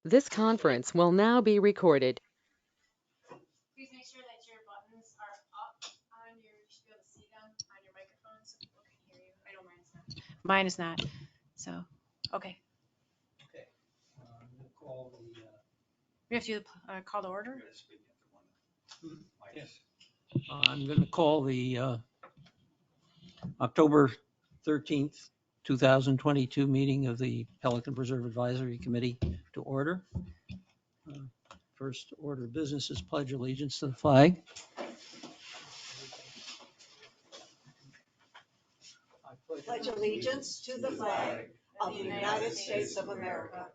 This conference will now be recorded. Please make sure that your buttons are up on your, you should be able to see them on your microphone so people can hear you. I know mine's not. Mine is not. So, okay. Okay. I'm going to call the, We have to call to order? yes. I'm going to call the October 13th, 2022 meeting of the Pelican Preserve Advisory Committee to order. First order of business is pledge allegiance to the flag. Pledge allegiance to the flag of the United States of America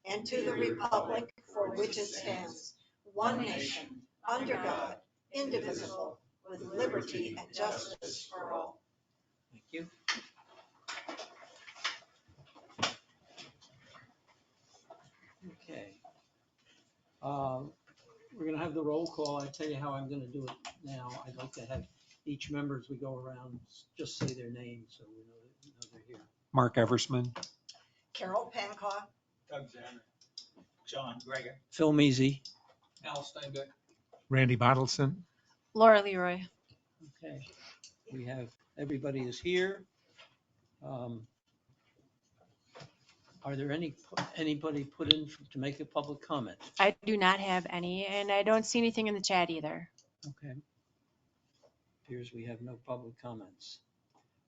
and to the republic for which it stands, one nation, under God, indivisible, with liberty and justice for all. Thank you. Okay. We're going to have the roll call. I tell you how I'm going to do it now. I'd like to have each member as we go around just say their name so we know they're here. Mark Eversman. Carol Pancock. Doug Zanner. John Greger. Phil Measy. Al Steinbeck. Randy Bottleson. Laura Leroy. Okay. We have, everybody is here. Are there anybody put in to make a public comment? I do not have any, and I don't see anything in the chat either. Okay. Appears we have no public comments.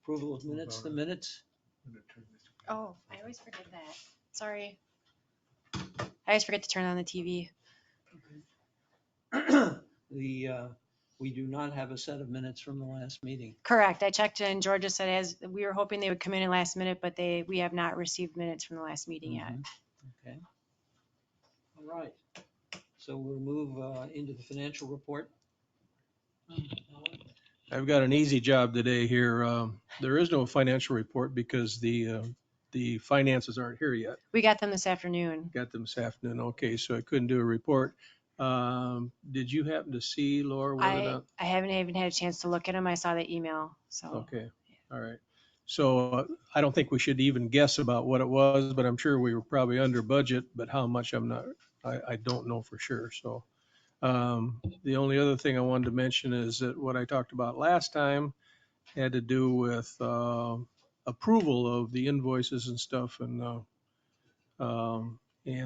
Approval of minutes, the minutes? Oh, I always forget that. Sorry. I always forget to turn on the TV. We do not have a set of minutes from the last meeting. Correct. I checked and Georgia said as we were hoping they would come in at last minute, but we have not received minutes from the last meeting yet. Okay. All right. So we'll move into the financial report. I've got an easy job today here. There is no financial report because the finances aren't here yet. We got them this afternoon. Got them this afternoon. Okay, so I couldn't do a report. Did you happen to see, Laura, whether or not? I haven't even had a chance to look at them. I saw the email. So Okay. All right. So I don't think we should even guess about what it was, but I'm sure we were probably under budget, but how much I don't know for sure. So the only other thing I wanted to mention is that what I talked about last time had to do with approval of the invoices and stuff. And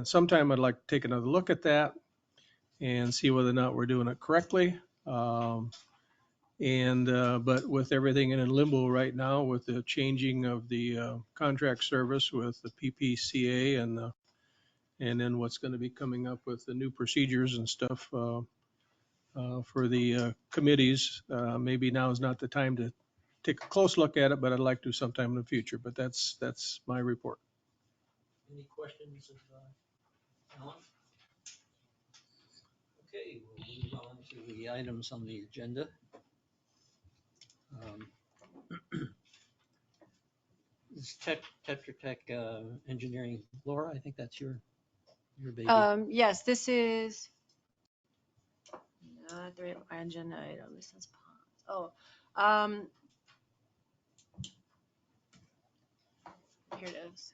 sometime I'd like to take another look at that and see whether or not we're doing it correctly. But with everything in limbo right now, with the changing of the contract service with the PPCA and then what's going to be coming up with the new procedures and stuff for the committees, maybe now is not the time to take a close look at it, but I'd like to sometime in the future. But that's my report. Any questions of Alan? Okay, we'll move on to the items on the agenda. This Tetra Tech engineering, Laura, I think that's your baby. yes, this is not the right agenda item. This is here it is.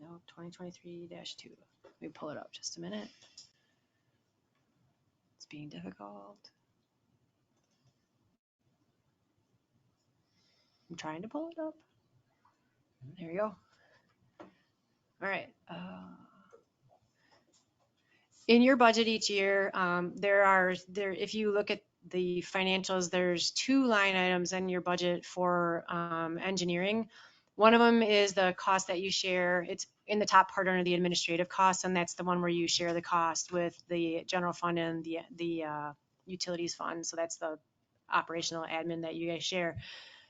No, 2023-2. Let me pull it up just a minute. It's being difficult. I'm trying to pull it up. There we go. All right. In your budget each year, if you look at the financials, there's 2 line items in your budget for engineering. One of them is the cost that you share. It's in the top part under the administrative costs, and that's the one where you share the cost with the general fund and the utilities fund. So that's the operational admin that you guys share.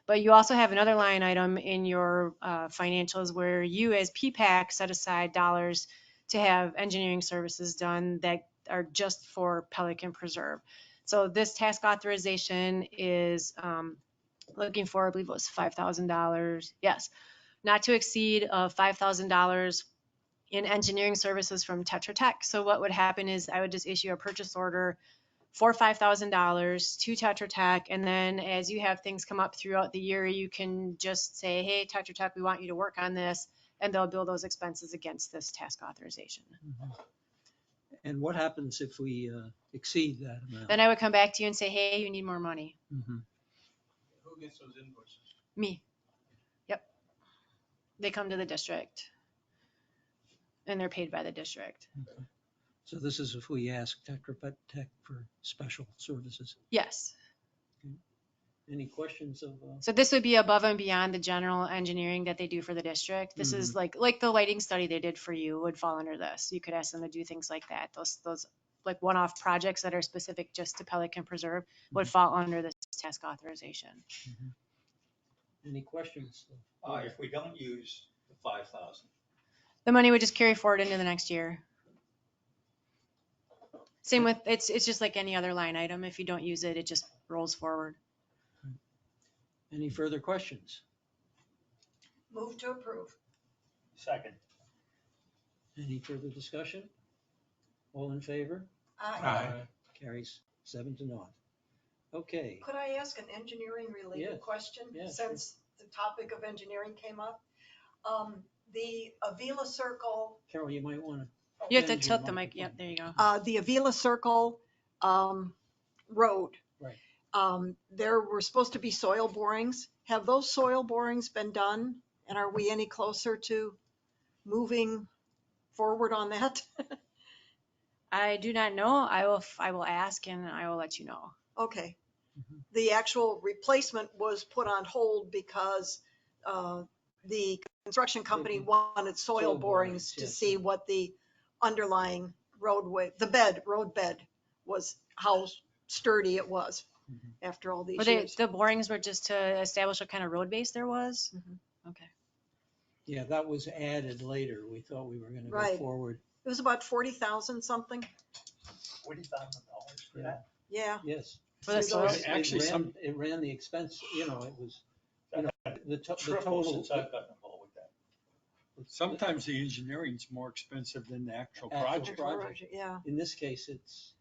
But you also have another line item in your financials where you as PPAC set aside dollars to have engineering services done that are just for Pelican Preserve. So this task authorization is looking for, I believe it was $5,000. Yes, not to exceed $5,000 in engineering services from Tetra Tech. So what would happen is I would just issue a purchase order for $5,000 to Tetra Tech, and then as you have things come up throughout the year, you can just say, hey, Tetra Tech, we want you to work on this, and they'll bill those expenses against this task authorization. And what happens if we exceed that amount? Then I would come back to you and say, hey, you need more money. Mhm. Who gets those invoices? Me. Yep. They come to the district and they're paid by the district. So this is if we ask Tetra Tech for special services. Yes. Any questions of? So this would be above and beyond the general engineering that they do for the district. This is like the lighting study they did for you would fall under this. You could ask them to do things like that. Those like one-off projects that are specific just to Pelican Preserve would fall under this task authorization. Any questions? If we don't use the 5,000, The money would just carry forward into the next year. Same with, it's just like any other line item. If you don't use it, it just rolls forward. Any further questions? Move to approve. second. Any further discussion? All in favor? Aye. Carries 7-0. Okay, Could I ask an engineering Yes. related question? Yeah, sure. Since the topic of engineering came up. The Avila Circle, Carol, you might want to. You have to tilt the mic. Yep, there you go. the Avila Circle road. Right. There were supposed to be soil borings. Have those soil borings been done? And are we any closer to moving forward on that? I do not know. I will ask and I will let you know. Okay. Mhm. The actual replacement was put on hold because the construction company wanted soil Soil borings borings, to yes. see what the underlying roadway, road bed was, how sturdy it was Mhm. after all these Were years. the borings were just to establish what kind of road base there was? Mhm. Okay. Yeah, that was added later. We thought we were going to go Right. forward. It was about 40,000 something. $40,000 for Yeah. that? Yeah. Yes. For the It soil? goes- Actually, it ran the expense, it was, the Triple total. since I've gotten involved with that. Sometimes the engineering's more expensive than the actual Actual project. project. Yeah. In this case, it's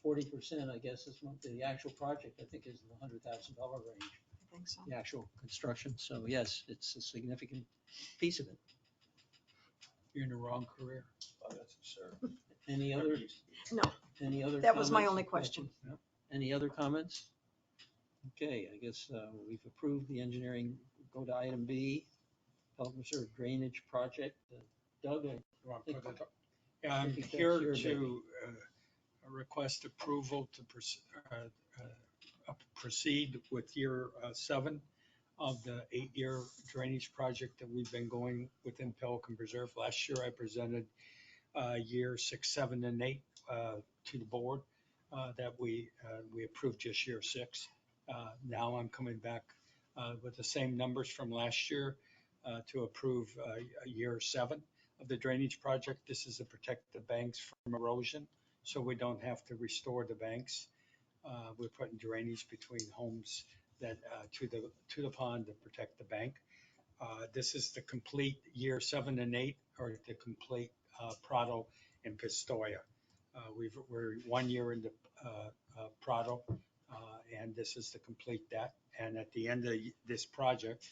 40%, I guess, is what the actual project, I think, is in the $100,000 range, I think so. the actual construction. So yes, it's a significant piece of it. You're in the wrong career. Oh, that's absurd. Any other, No, any other? that was my comments only or question. questions? No? Any other comments? Okay, I guess we've approved the engineering. Go to item B, Pelican Reserve Drainage Project. Doug, You want to think- put it up? Yeah, I'm think that's here your to request approval to proceed with year 7 of the 8-year drainage project that we've been going within Pelican Preserve. Last year, I presented year 6, 7, and 8 to the board that we approved just year 6. Now I'm coming back with the same numbers from last year to approve year 7 of the drainage project. This is to protect the banks from erosion, so we don't have to restore the banks. We're putting drainage between homes that to the pond to protect the bank. This is the complete year 7 and 8, or the complete Prado and Pistoia. We're 1 year into Prado, and this is to complete that. And at the end of this project,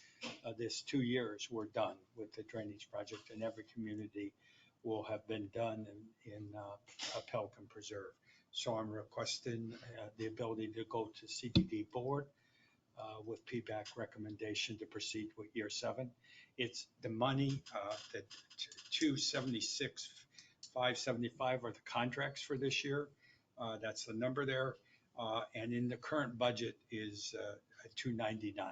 this 2 years, we're done with the drainage project, and every community will have been done in Pelican Preserve. So I'm requesting the ability to go to CDD board with PBAC recommendation to proceed with year 7. It's the money, the 276, 575 are the contracts for this year. That's the number there. And in the current budget is 299.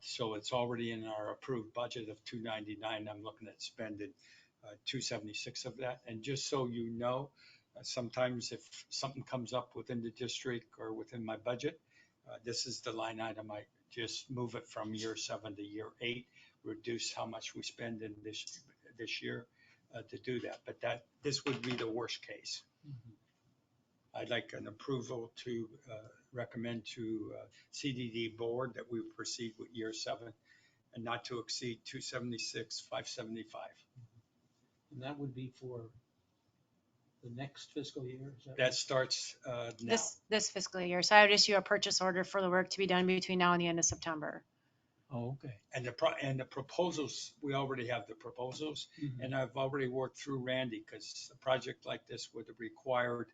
So it's already in our approved budget of 299. I'm looking at spending 276 of that. And just so you know, sometimes if something comes up within the district or within my budget, this is the line item. I just move it from year 7 to year 8, reduce how much we spend in this year to do that. But this would be the worst case. I'd like an approval to recommend to CDD board that we proceed with year 7 and not to exceed 276, 575. and that would be for the next fiscal year? Is that That starts now. This fiscal year. So I would issue a purchase order for the work to be done between now and the end of September. Oh, okay. And the proposals, we already have the proposals, Mhm. and I've already worked through Randy, because a project like this would have required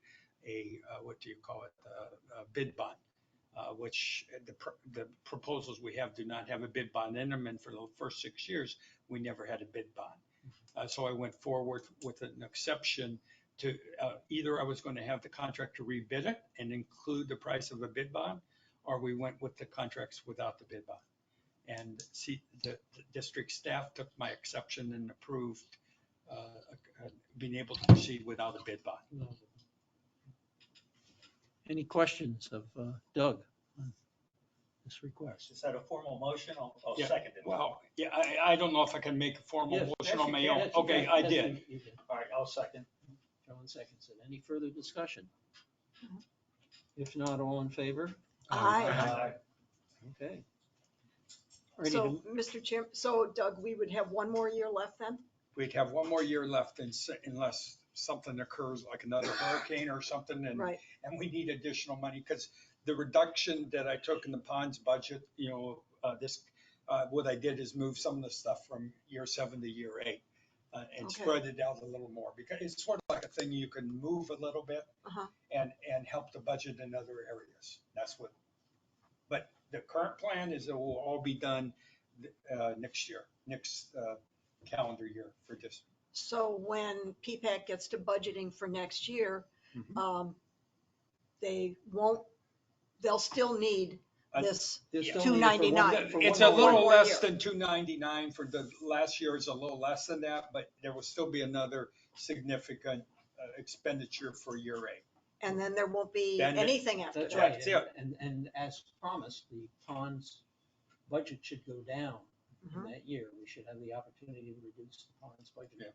what do you call it, a bid bond, which the proposals we have do not have a bid bond in them, and for the first 6 years, we never had a bid bond. So I went forward with an exception to, either I was going to have the contractor rebid it and include the price of a bid bond, or we went with the contracts without the bid bond. And see, the district staff took my exception and approved being able to proceed without a bid bond. Any questions of Doug on this request? Is that a formal motion? I'll Yeah, second it. Well, yeah, I don't know if I can make a formal Yes, motion yes, on you my can. own. Yes, you Okay, can. I Yes, did. you did. All right, I'll second. John seconds it. Any further discussion? If not, all in favor? Aye. Okay. All right, So, Mr. Chair, so Doug, we would have one more year left then? We'd have one more year left unless something occurs like another hurricane or something, Right. and we need additional money, because the reduction that I took in the ponds budget, what I did is move some of the stuff from year 7 to year 8, and Okay. spread it out a little more, because it's sort of like a thing you can move a little bit Uh-huh. and help the budget in other areas. That's what, but the current plan is it will all be done next year, next calendar year for this. So when PPAC gets to budgeting for next year, Mhm. they won't, they'll still need this There's Yeah. still need it for one- 299. for It's one a more little year. more less year. than 299 for the last year, is a little less than that, but there will still be another significant expenditure for year 8. And then there won't be Then it- anything after That's that. right. That's it. And as promised, the ponds budget should go down in Mhm. that year. We should have the opportunity to reduce the ponds Yeah. budget.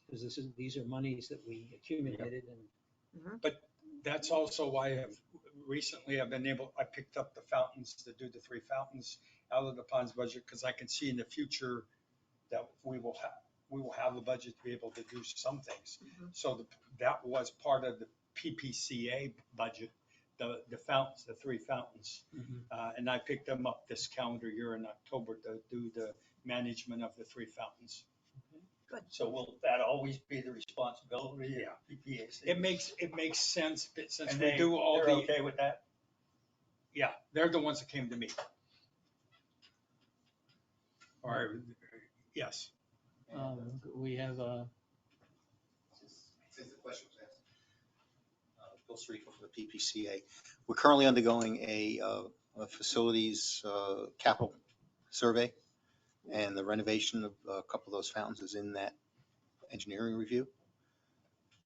Because these are monies that we accumulated and That's also why I've been able, I picked up the fountains to do the 3 fountains out of the ponds budget, because I can see in the future that we will have a budget to be able to do some things. Mhm. So that was part of the PPCA budget, the fountains, the 3 fountains. And I picked them up this calendar year in October to do the management of the 3 fountains. So will that always be the responsibility Yeah. of PPAC? It makes sense, but since And we do all they're the, okay with that? yeah, they're the ones that came to me. Or, yes. we have Since the question was asked. Bill Sarico from the PPCA. We're currently undergoing a facilities capital survey, and the renovation of a couple of those fountains is in that engineering review.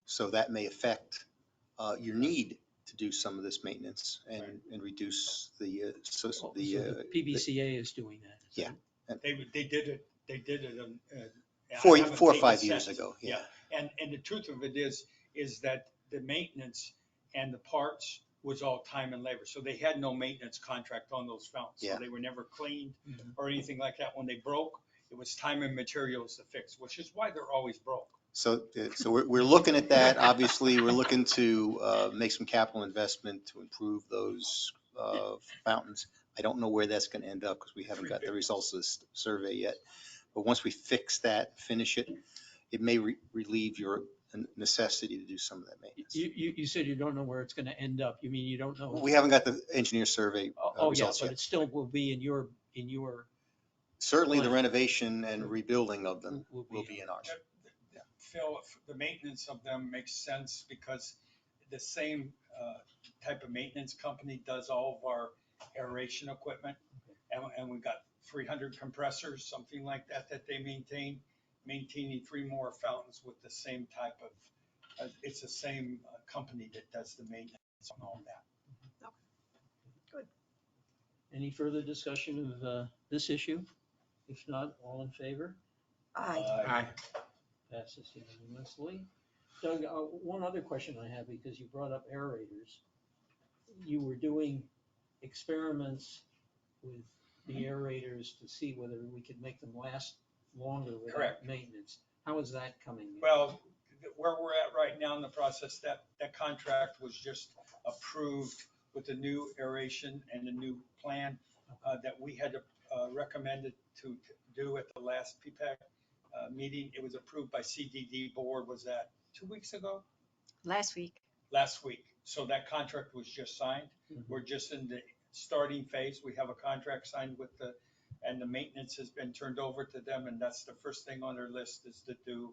So that may affect your need to do some of this maintenance and reduce the PBCA is doing that. Is Yeah. that- They did it. I 4 haven't or taken 5 a years sense. ago. Yeah, and the truth of it is that the maintenance and the parts was all time and labor. So they had no maintenance contract on those fountains. Yeah. So they were never cleaned Mhm. or anything like that. When they broke, it was time and materials to fix, which is why they're always broke. So we're looking at that. Obviously, we're looking to make some capital investment to improve those fountains. I don't know where that's going to end up because we haven't got the results of this survey yet. But once we fix that, finish it, it may relieve your necessity to do some of that maintenance. You said you don't know where it's going to end up. You mean you don't know? We haven't got the engineer survey Oh, yeah, results but yet. it still will be in your Certainly, the plan. renovation and rebuilding of them Will will be be in ours. Phil, the maintenance of them makes sense because the same type of maintenance company does all of our aeration equipment. And we've got 300 compressors, something like that, that they maintaining 3 more fountains with the same type of, it's the same company that does the maintenance on all that. Any further discussion of this issue? If not, all in favor? Aye. Passes unanimously. Doug, one other question I have, because you brought up aerators. You were doing experiments with the aerators to see whether we could make them last longer without Correct. maintenance. How is that coming? Well, where we're at right now in the process, that contract was just approved with the new aeration and the new plan that we had to recommended to do at the last PPAC meeting. It was approved by CDD board, was that 2 weeks ago? Last week. Last week. So that contract was just signed. We're just in the starting phase. We have a contract signed with and the maintenance has been turned over to them, and that's the first thing on their list is to do.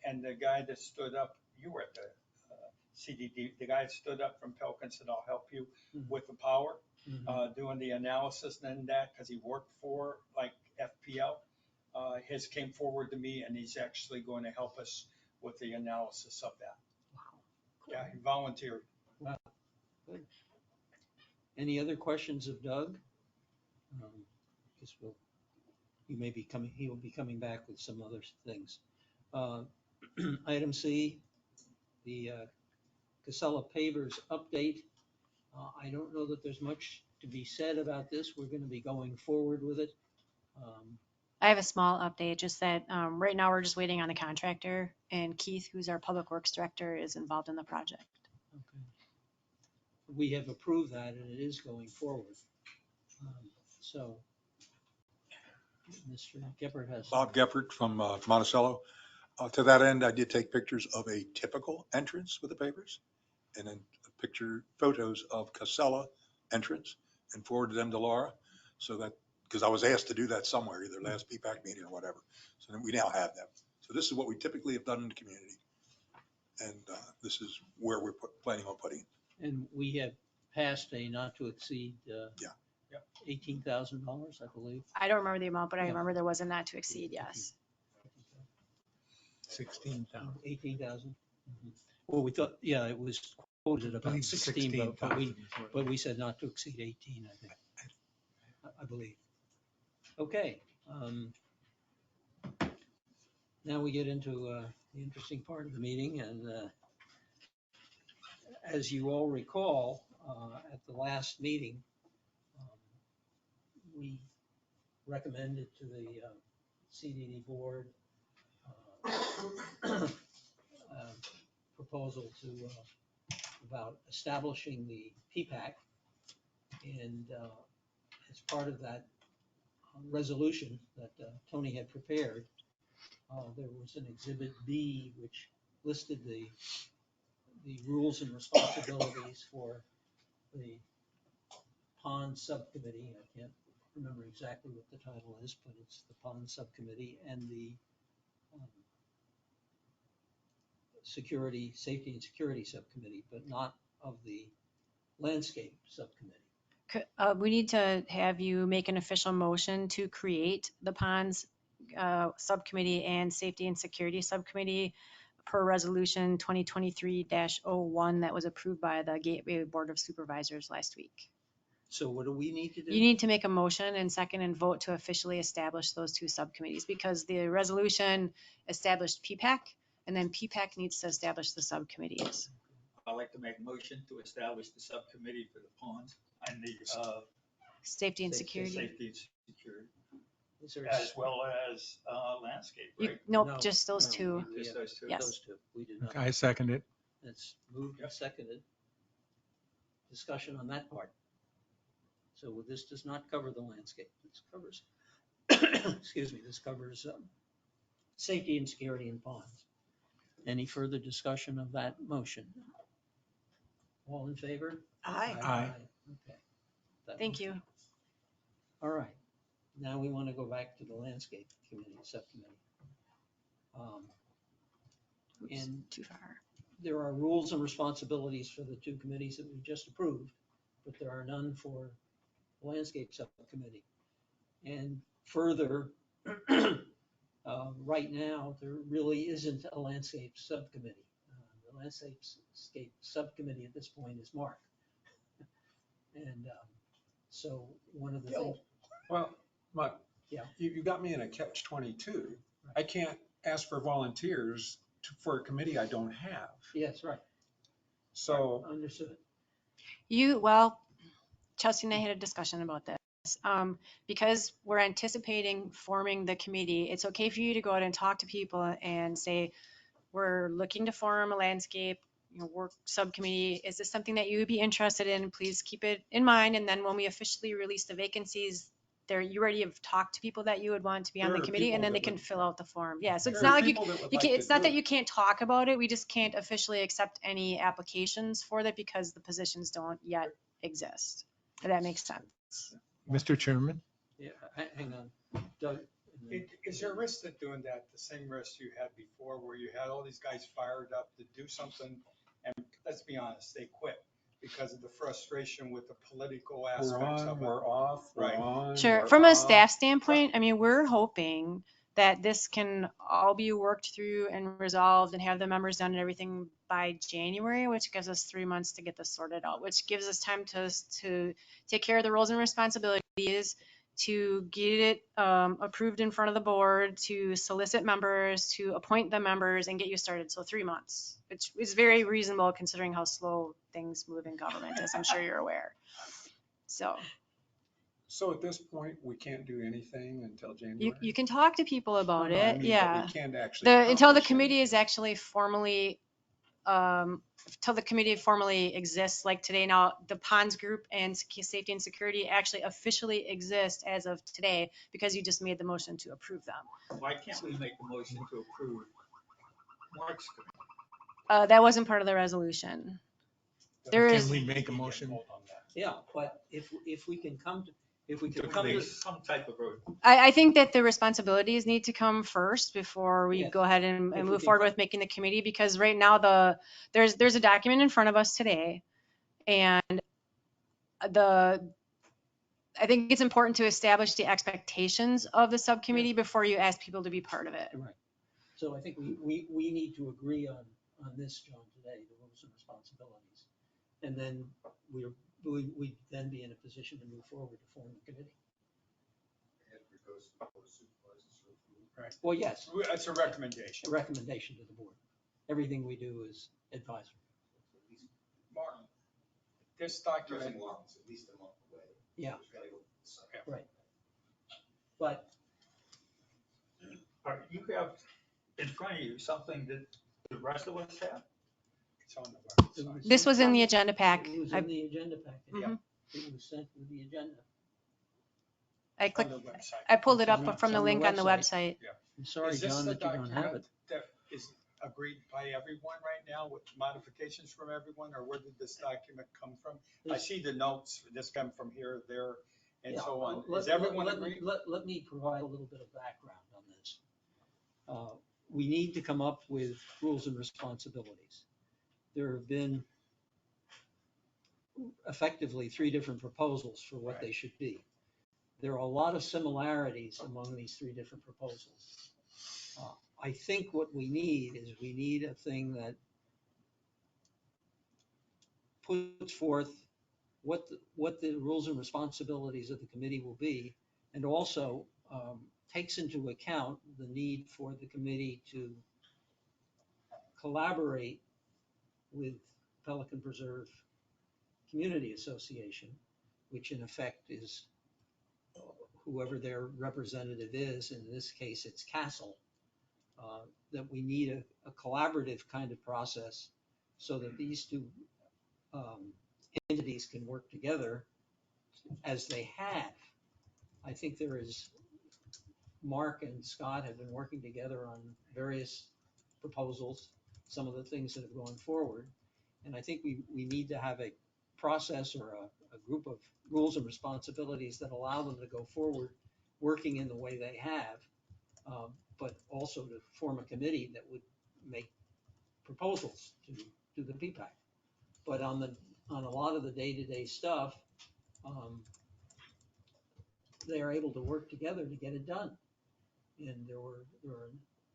And the guy that stood up, you were at the CDD, the guy that stood up from Pelican said, I'll help you with the power, doing the analysis and then that, because he worked for like FPL. His came forward to me and he's actually going to help us with the analysis of that. Yeah, he volunteered. Any other questions of Doug? Guess he will be coming back with some other things. Item C, the Casella pavers update. I don't know that there's much to be said about this. We're going to be going forward with it. I have a small update, just that right now we're just waiting on the contractor, and Keith, who's our public works director, is involved in the project. Okay. We have approved that and it is going forward. So Mr. Geppert has. Bob Geppert from Monticello. To that end, I did take pictures of a typical entrance with the pavers and then photos of Casella entrance and forwarded them to Laura so that, because I was asked to do that somewhere, either last PPAC meeting or whatever. So then we now have them. So this is what we typically have done in the community. And this is where we're planning on putting it. And we have passed a not to exceed Yeah. $18,000, I believe. I don't remember the amount, but I Yeah. remember there was a not to exceed, yes. 16,000. 18,000. Well, we thought, yeah, it was quoted about 16, but we said not to exceed 18, I think. I believe. Okay. Now we get into the interesting part of the meeting, and as you all recall, at the last meeting, we recommended to the CDD board proposal about establishing the PPAC. And as part of that resolution that Tony had prepared, there was an Exhibit B which listed the rules and responsibilities for the pond subcommittee. I can't remember exactly what the title is, but it's the pond subcommittee and the safety and security subcommittee, but not of the landscape subcommittee. We need to have you make an official motion to create the ponds subcommittee and safety and security subcommittee per resolution 2023-01 that was approved by the Gateway Board of Supervisors last week. So what do we need to do? You need to make a motion and second and vote to officially establish those two subcommittees, because the resolution established PPAC and then PPAC needs to establish the subcommittees. I'd like to make a motion to establish the subcommittee for the ponds and the Safety and security. safety and security, Is there as well as landscape, right? Nope, No, just those no, two. we Just have those two? Yes. Those two. We did not. I second it. That's moved and seconded. Discussion on that part. So this does not cover the landscape. This covers, excuse me, this covers safety and security in ponds. Any further discussion of that motion? All in favor? Aye. Aye. Okay. That Thank motion- you. All right. Now we want to go back to the landscape committee, subcommittee. And Too far. there are rules and responsibilities for the two committees that we just approved, but there are none for the landscape subcommittee. And further, right now, there really isn't a landscape subcommittee. The landscape subcommittee at this point is Mark. And so one of the things, Well, Mark, Yeah. you got me in a catch-22. I can't ask for volunteers for a committee I don't have. yes, right, So understood. Chelsea and I had a discussion about this. Because we're anticipating forming the committee, it's okay for you to go out and talk to people and say, we're looking to form a landscape work subcommittee. Is this something that you would be interested in? Please keep it in mind. And then when we officially release the vacancies, you already have talked to people that you would want to be on There the are committee, and people then they that can would- fill out the form. Yeah, so it's There are not like people that would you like can't, to it's not do that it. you can't talk about it. We just can't officially accept any applications for that because the positions don't yet exist. If that makes sense. Mr. Chairman? Yeah, hang on, Doug. and then- Is there a risk to doing that, the same risk you had before, where you had all these guys fired up to do something, and let's be honest, they quit because of the frustration with the political We're aspects on, of it? we're off, we're Right. on. Sure. we're From a off. staff standpoint, I mean, we're hoping that this can all be worked through and resolved and have the members done and everything by January, which gives us 3 months to get this sorted out, which gives us time to take care of the roles and responsibilities, to get it approved in front of the board, to solicit members, to appoint the members and get you started. So 3 months, which is very reasonable considering how slow things move in government, as I'm sure you're aware. So. So at this point, we can't do anything until You, January? you can talk to people about No, no, I it, mean, but yeah. we can't actually. Until the accomplish committee is anything. actually formally, until the committee formally exists, like today now, the ponds group and safety and security actually officially exist as of today because you just made the motion to approve them. Why can't we make the motion to approve Mark's committee? That wasn't part of the resolution. There Can is, we make a motion? Yeah, but if we can come to, if we To can come come to to, some type of a, I think that the responsibilities need to come first before we Yes. go ahead and If we move can forward come- with making the committee, because right now there's a document in front of us today. And I think it's important to establish the expectations of the subcommittee before you ask people to be part of it. right. So I think we need to agree on this, John, today, the rules and responsibilities. And then we'd then be in a position to move forward to form the committee. Right. Well, yes, That's a recommendation. a recommendation to the board. Everything we do is advisory. Mark, this document, Yeah. Right. But you have in front of you something that the rest of us have? it's on the website. This was in the agenda pack. it was I- in the agenda packet. Mhm. It was sent with the agenda. I It's on clicked, the website. I pulled it It's on up from the- the it's on link the on the website. website. I'm sorry, Is this John, the that you don't have it. document that is agreed by everyone right now with modifications from everyone, or where did this document come from? I This- see the notes, this come from here, there, and Yeah, so on. let- Is everyone let me- agreed? Let me provide a little bit of background on this. We need to come up with rules and responsibilities. There have been effectively 3 different proposals for what they should be. There are a lot of similarities among these 3 different proposals. I think what we need is we need a thing that puts forth what the rules and responsibilities of the committee will be, and also takes into account the need for the committee to collaborate with Pelican Preserve Community Association, which in effect is whoever their representative is. In this case, it's Castle. That we need a collaborative kind of process so that these 2 entities can work together as they have. I think there is, Mark and Scott have been working together on various proposals, some of the things that have gone forward. And I think we need to have a process or a group of rules and responsibilities that allow them to go forward, working in the way they have, but also to form a committee that would make proposals to the PPAC. But on a lot of the day-to-day stuff, they are able to work together to get it done. And there were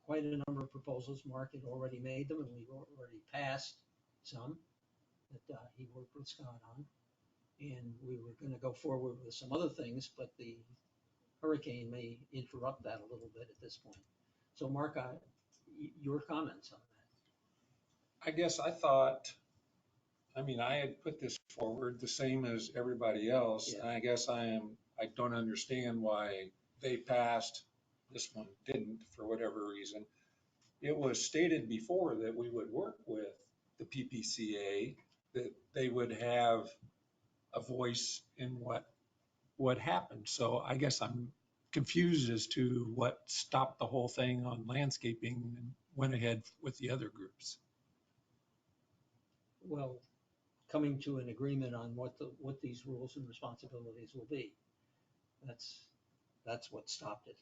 quite a number of proposals. Mark had already made them, and we've already passed some that he worked with Scott on. And we were going to go forward with some other things, but the hurricane may interrupt that a little bit at this point. So Mark, your comments on that? I guess I thought, I mean, I had put this forward the same as everybody else. Yeah. And I guess I don't understand why they passed, this one didn't, for whatever reason. It was stated before that we would work with the PPCA, that they would have a voice in what what happened. So I guess I'm confused as to what stopped the whole thing on landscaping and went ahead with the other groups. Well, coming to an agreement on what these rules and responsibilities will be. That's what stopped it.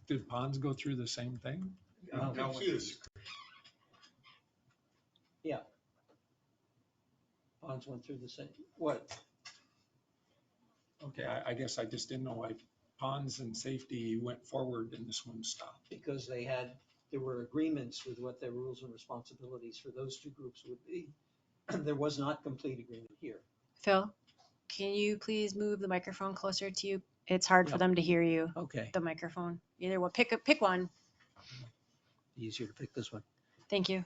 Did ponds go through the same thing? I'm No. confused. Yeah. Ponds went through the same, what? Okay, I guess I just didn't know why ponds and safety went forward and this one stopped. Because there were agreements with what their rules and responsibilities for those two groups would be. There was not complete agreement here. Phil, can you please move the microphone closer to you? It's hard for Yeah. them to hear you, Okay, the microphone. Either one, pick one. easier to pick this one. Thank you.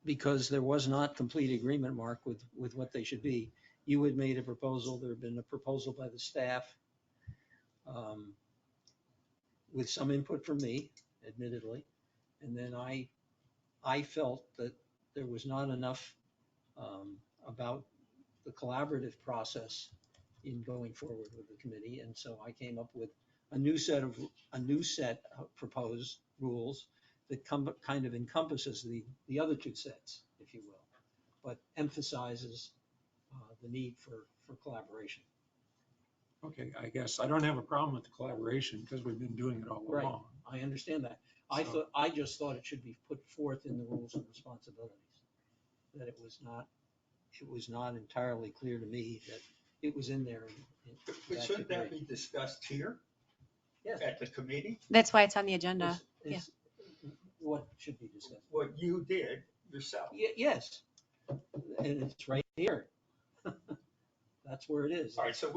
Because there was not complete agreement, Mark, with what they should be. You had made a proposal, there had been a proposal by the staff, with some input from me, admittedly. And then I felt that there was not enough about the collaborative process in going forward with the committee. And so I came up with a new set of proposed rules that kind of encompasses the other two sets, if you will, but emphasizes the need for collaboration. Okay, I guess I don't have a problem with the collaboration because we've been doing it all Right. along. I understand that. So- I just thought it should be put forth in the rules and responsibilities. That it was not entirely clear to me that it was in there. But shouldn't that be discussed here Yes. at the committee? That's why it's on the agenda. It's what should be discussed. What you did yourself? Yes, and it's right here. That's where it is. All right, so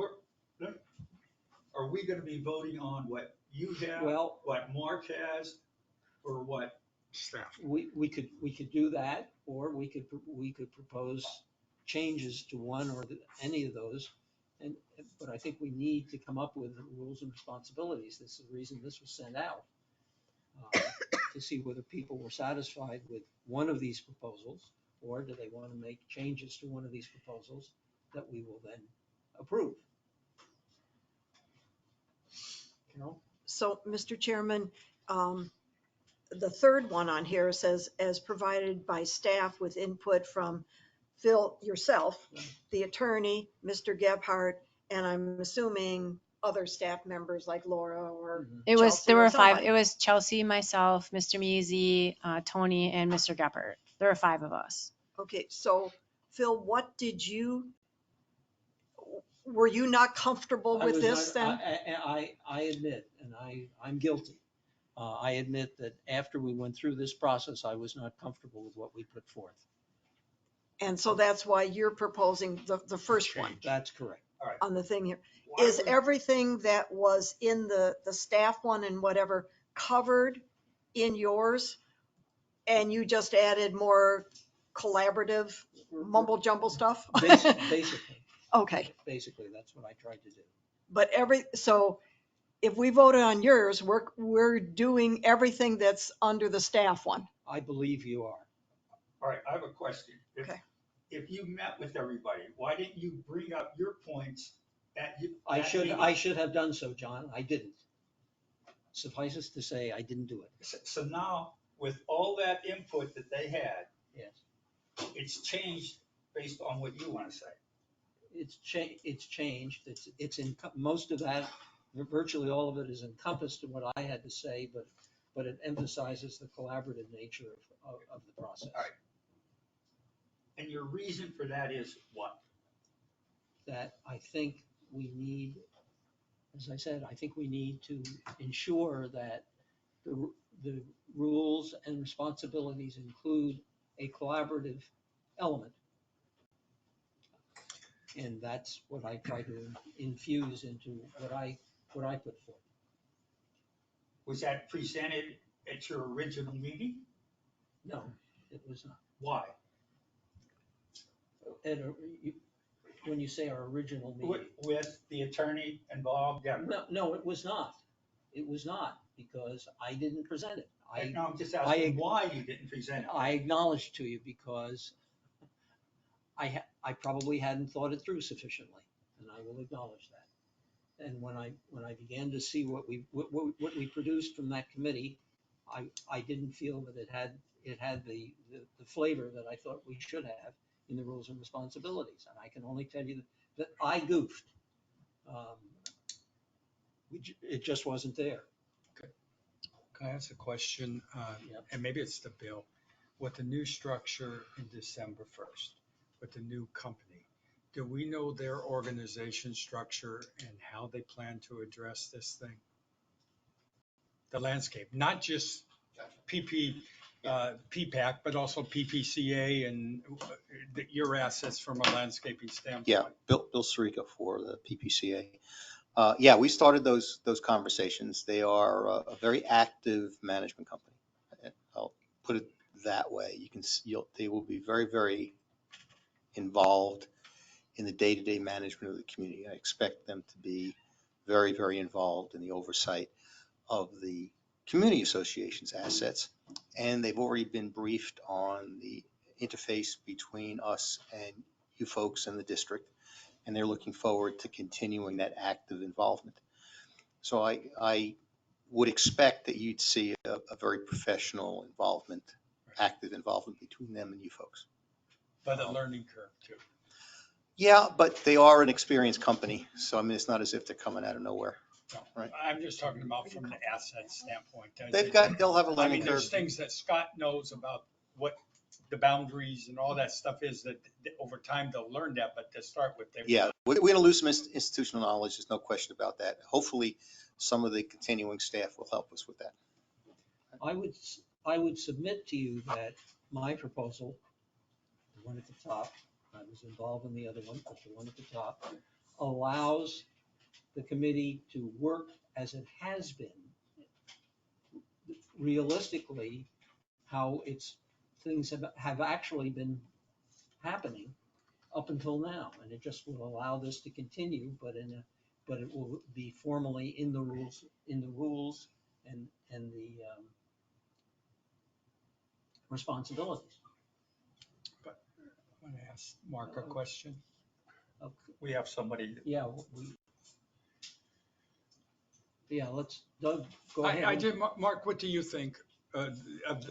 are we gonna be voting on what you have, Well, what Mark has, or what staff? we could do that, or we could propose changes to one or any of those. But I think we need to come up with rules and responsibilities. This is the reason this was sent out. To see whether people were satisfied with one of these proposals, or do they want to make changes to one of these proposals that we will then approve. Carol? So, Mr. Chairman, the third one on here says, as provided by staff with input from Phil, yourself, the attorney, Mr. Gebhardt, and I'm assuming other staff members like Laura or Chelsea There or were five. somebody. It was Chelsea, myself, Mr. Measy, Tony, and Mr. Geppert. There were five of us. Okay, so Phil, were you not comfortable with this then? I admit, and I'm guilty. I admit that after we went through this process, I was not comfortable with what we put forth. And so that's why you're proposing the first one That's correct. on the thing here. Why Is would- everything that was in the staff one and whatever covered in yours? And you just added more collaborative mumble jumble stuff? Basically, Okay, basically, that's what I tried to do. but so if we voted on yours, we're doing everything that's under the staff one. I believe you are. All right, I have a question. Okay. If you met with everybody, why didn't you bring up your points I that meeting? should have done so, John. I didn't. Suffice it to say, I didn't do it. So now, with all that input that they had, Yes. it's changed based on what you want to say. It's changed. Most of that, virtually all of it is encompassed in what I had to say, but it emphasizes the collaborative nature of the process. All right. And your reason for that is what? That I think we need, as I said, I think we need to ensure that the rules and responsibilities include a collaborative element. And that's what I try to infuse into what I put forth. Was that presented at your original meeting? No, it was not. Why? When you say our original meeting. With the attorney and Bob Geppert? No, it was not. It was not, because I didn't present it. No, I'm just asking why you didn't present it. I acknowledged to you because I probably hadn't thought it through sufficiently. and I will acknowledge that. And when I began to see what we produced from that committee, I didn't feel that it had the flavor that I thought we should have in the rules and responsibilities. And I can only tell you that I goofed. It just wasn't there. Can I ask a question? Yep. And maybe it's the bill. With the new structure in December 1st, with the new company, do we know their organization structure and how they plan to address this thing? The landscape, not just PPAC, but also PPCA and your assets from a landscaping standpoint. Yeah, Bill Sirica for the PPCA. Yeah, we started those conversations. They are a very active management company. I'll put it that way. You can see, they will be very, very involved in the day-to-day management of the community. I expect them to be very, very involved in the oversight of the community association's assets. And they've already been briefed on the interface between us and you folks in the district. And they're looking forward to continuing that active involvement. So I would expect that you'd see a very professional involvement, active involvement between them and you folks. But a learning curve too. Yeah, but they are an experienced company. So I mean, it's not as if they're coming out of nowhere. No, Right. I'm just talking about from an asset standpoint. They'll have a I learning mean, curve. there's things that Scott knows about what the boundaries and all that stuff is that over time they'll learn that, but to start with. Yeah, we're going to lose some institutional knowledge. There's no question about that. Hopefully, some of the continuing staff will help us with that. I would submit to you that my proposal, the one at the top, I was involved in the other one, but the one at the top, allows the committee to work as it has been. Realistically, how things have actually been happening up until now, and it just will allow this to continue, but it will be formally in the rules and the responsibilities. I want to ask Mark a question. Okay. We have somebody. Let's, Doug, go ahead. I did, Mark, what do you think?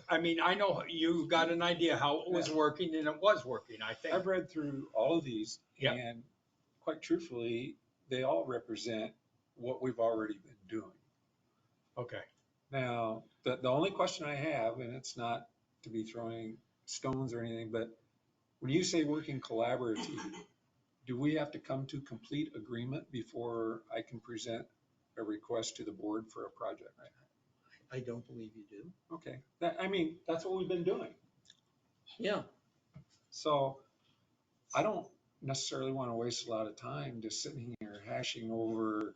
I mean, I know you got an idea how it was working and it was working, I think. I've read through all of these Yep. and quite truthfully, they all represent what we've already been doing. Okay. Now, the only question I have, and it's not to be throwing stones or anything, but when you say working collaboratively, do we have to come to complete agreement before I can present a request to the board for a project? I don't believe you do. Okay, that's what we've been doing. Yeah. So I don't necessarily want to waste a lot of time just sitting here hashing over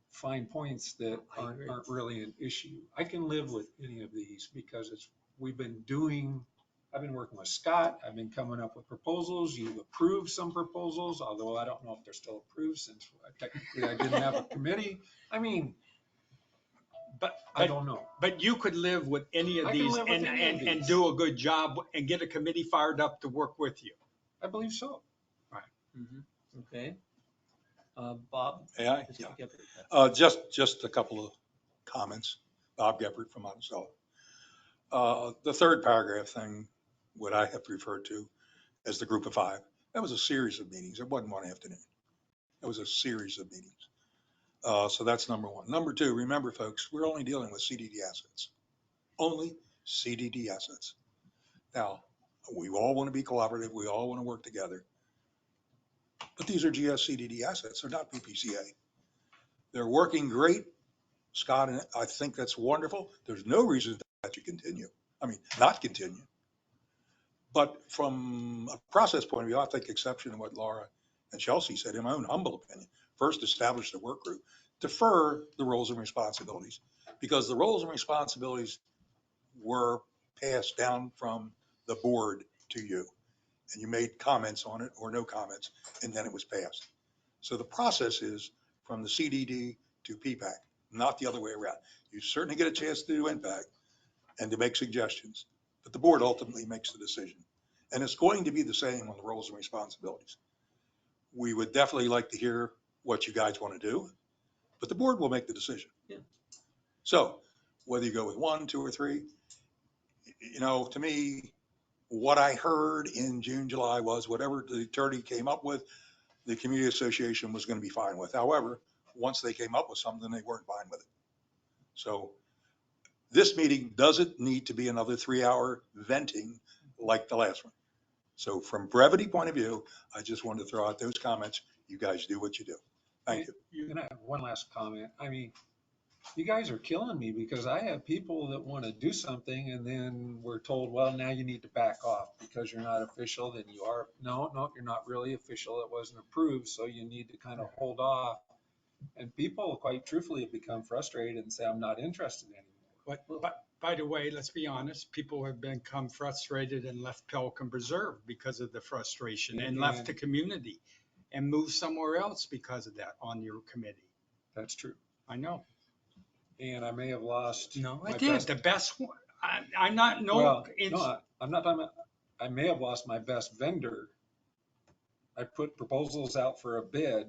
fine points that aren't really an issue. I can live with any of these because I've been working with Scott. I've been coming up with proposals. You've approved some proposals, although I don't know if they're still approved since technically I didn't have a committee. I mean, But I don't know. But you could live with any of I can these live with and, any of and these. do a good job and get a committee fired up to work with you. I believe so. Okay. Bob? May I? Mr. Yeah. Gephardt. Just a couple of comments. Bob Gephardt from Monticello. The third paragraph thing, what I have referred to as the group of five, that was a series of meetings. It wasn't one afternoon. It was a series of meetings. So that's number one. Number two, remember folks, we're only dealing with CDD assets. Only CDD assets. Now, we all want to be collaborative. We all want to work together. But these are GSCDD assets. They're not PPCA. They're working great. Scott, and I think that's wonderful. There's no reason that should continue. I mean, not continue. But from a process point of view, I take exception to what Laura and Chelsea said, in my own humble opinion. First, establish the work group. Defer the roles and responsibilities, because the roles and responsibilities were passed down from the board to you. And you made comments on it or no comments, and then it was passed. So the process is from the CDD to PPAC, not the other way around. You certainly get a chance to do impact and to make suggestions, but the board ultimately makes the decision. And it's going to be the same on the roles and responsibilities. we would definitely like to hear what you guys want to do, but the board will make the decision. Yeah. So whether you go with 1, 2, or 3, to me, what I heard in June, July was whatever the attorney came up with, the community association was going to be fine with. However, once they came up with something, they weren't fine with it. So this meeting doesn't need to be another 3-hour venting like the last one. So from brevity point of view, I just wanted to throw out those comments. You guys do what you do. Thank you. And I have one last comment. I mean, you guys are killing me because I have people that want to do something and then we're told, well, now you need to back off because you're not official. Then you are, no, you're not really official. It wasn't approved. So you need to kind of hold off. And people quite truthfully have become frustrated and say, I'm not interested anymore. But by the way, let's be honest, people have become frustrated and left Pelican Preserve because of the frustration and left the community and moved somewhere else because of that on your committee. That's true. I know. And I may have lost. No, my I did. best- The best one. I'm not, no. Well, no, I'm not talking about, I may have lost my best vendor. I put proposals out for a bid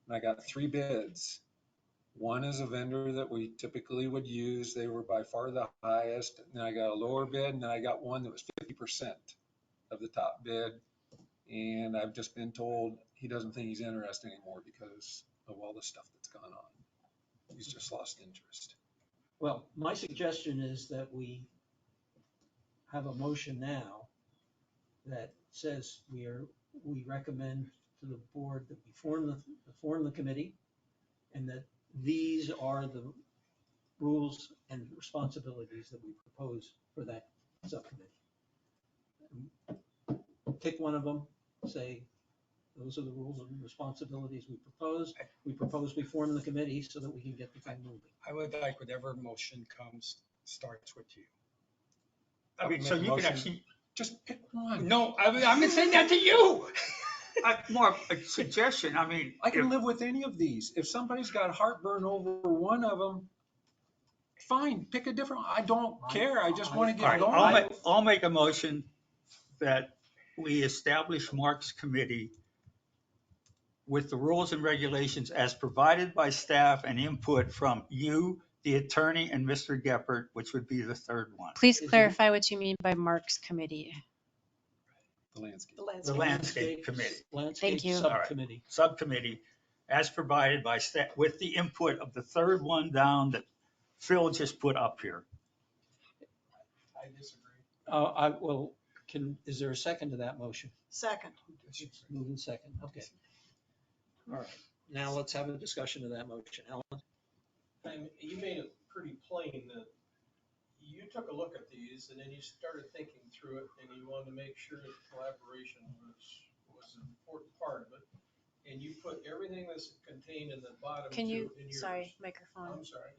and I got 3 bids. One is a vendor that we typically would use. They were by far the highest. And then I got a lower bid, and then I got one that was 50% of the top bid. And I've just been told he doesn't think he's interested anymore because of all the stuff that's gone on. He's just lost interest. Well, my suggestion is that we have a motion now that says we recommend to the board that we form the committee, and that these are the rules and responsibilities that we propose for that subcommittee. Pick one of them, say, those are the rules and responsibilities we propose. We propose we form the committee so that we can get the thing moving. I would like whatever motion comes, starts with you. I I'll mean, make so a you can motion. actually, Just pick one. no, I'm saying that to you. More of a suggestion, I mean. I can live with any of these. If somebody's got heartburn over one of them, fine, pick a different. I don't care. I just want to All get right, going. I'll make a motion that we establish Mark's committee with the rules and regulations as provided by staff and input from you, the attorney, and Mr. Geppert, which would be the third one. Please Is it- clarify what you mean by Mark's committee. The landscape. The landscape committee, Landscape you. subcommittee. subcommittee, as provided by staff, with the input of the third one down that Phil just put up here. I disagree. Is there a second to that motion? Second. It's moving second, okay. All right, now let's have a discussion of that motion. Alan? And you made it pretty plain that you took a look at these and then you started thinking through it and you wanted to make sure that collaboration was an important part of it. And you put everything that's contained in the bottom Can two you, in yours. sorry, microphone. I'm sorry.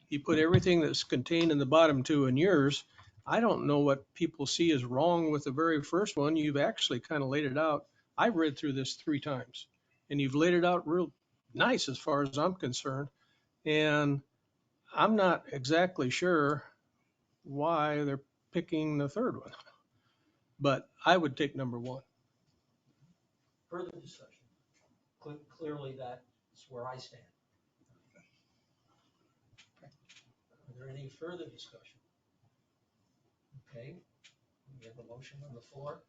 You put everything that's contained in the bottom 2 in yours. I don't know what people see as wrong with the very first one. You've actually kind of laid it out. I've read through this 3 times and you've laid it out real nice as far as I'm concerned. And I'm not exactly sure why they're picking the third one, but I would take number 1. Further discussion? Clearly, that's where I stand. Are there any further discussion? Okay, we have a motion on the floor.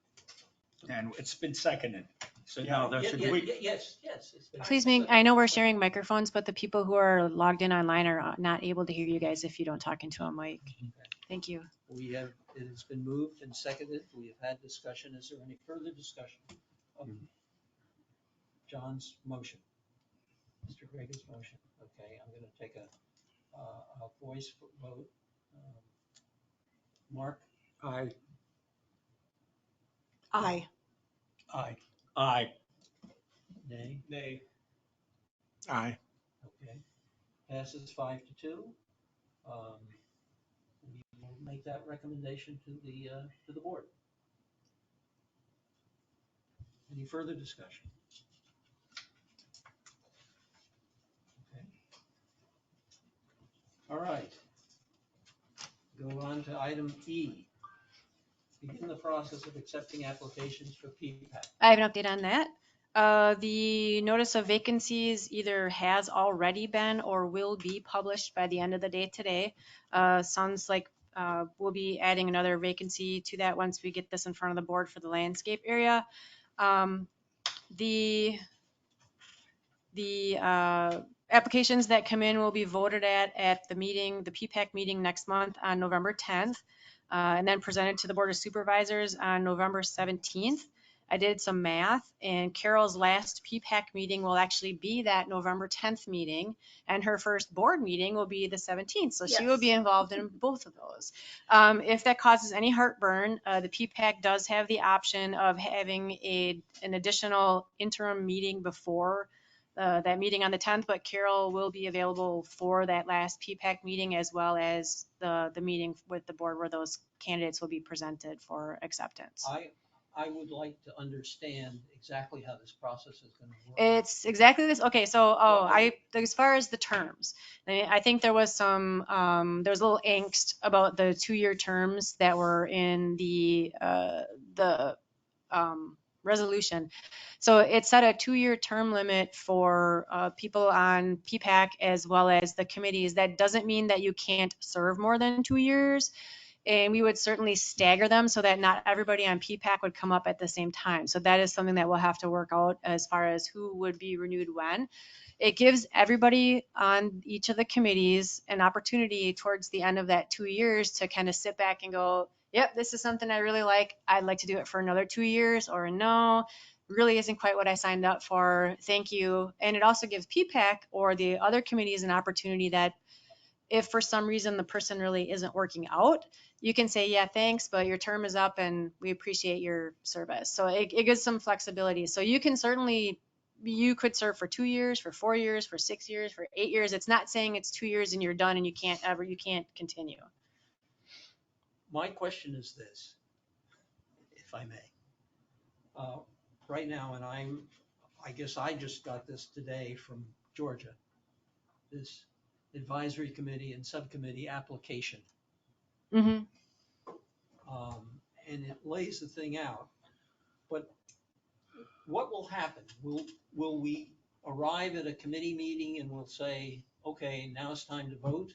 And it's been seconded. So now there should Yeah, be, yes. It's been- Please I know we're sharing microphones, but the people who are logged in online are not able to hear you guys if you don't talk into a mic. Thank you. It has been moved and seconded. We have had discussion. Is there any further discussion of John's motion? Mr. Greger's motion? Okay, I'm going to take a voice vote. Mark? Aye. Aye. Aye. aye. Nay? Nay. Aye. Okay. Passes 5-2. We will make that recommendation to the board. Any further discussion? Okay. All right. Go on to item E. Begin the process of accepting applications for PPAC. I have an update on that. The notice of vacancies either has already been or will be published by the end of the day today. Sounds like we'll be adding another vacancy to that once we get this in front of the board for the landscape area. The applications that come in will be voted at the meeting, the PPAC meeting next month on November 10th, and then presented to the Board of Supervisors on November 17th. I did some math, and Carol's last PPAC meeting will actually be that November 10th meeting, and her first board meeting will be the 17th. So she will be involved in both of those. If that causes any heartburn, the PPAC does have the option of having an additional interim meeting before that meeting on the 10th, but Carol will be available for that last PPAC meeting as well as the meeting with the board where those candidates will be presented for acceptance. I would like to understand exactly how this process is going to work. It's exactly this. Okay, so as far as the terms, I think there was there was a little angst about the 2-year terms that were in the resolution. So it set a 2-year term limit for people on PPAC as well as the committees. That doesn't mean that you can't serve more than 2 years. And we would certainly stagger them so that not everybody on PPAC would come up at the same time. So that is something that we'll have to work out as far as who would be renewed when. It gives everybody on each of the committees an opportunity towards the end of that 2 years to kind of sit back and go, yep, this is something I really like. I'd like to do it for another 2 years, or no, really isn't quite what I signed up for. Thank you. And it also gives PPAC or the other committees an opportunity that if for some reason the person really isn't working out, you can say, yeah, thanks, but your term is up and we appreciate your service. So it gives some flexibility. So you can certainly, you could serve for 2 years, for 4 years, for 6 years, for 8 years. It's not saying it's 2 years and you're done and you can't continue. My question is this, if I may. Right now, and I guess I just got this today from Georgia, this advisory committee and subcommittee application. Mm-hmm. And it lays the thing out. But what will happen? Will we arrive at a committee meeting and we'll say, okay, now it's time to vote?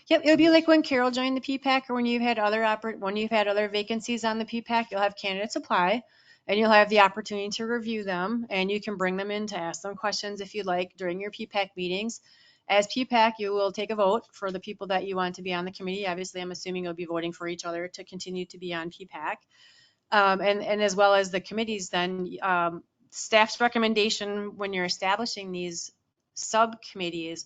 Yep, it'll be like when Carol joined the PPAC or when you've had other vacancies on the PPAC, you'll have candidates apply and you'll have the opportunity to review them and you can bring them in to ask them questions if you'd like during your PPAC meetings. As PPAC, you will take a vote for the people that you want to be on the committee. Obviously, I'm assuming you'll be voting for each other to continue to be on PPAC. And as well as the committees, then staff's recommendation when you're establishing these subcommittees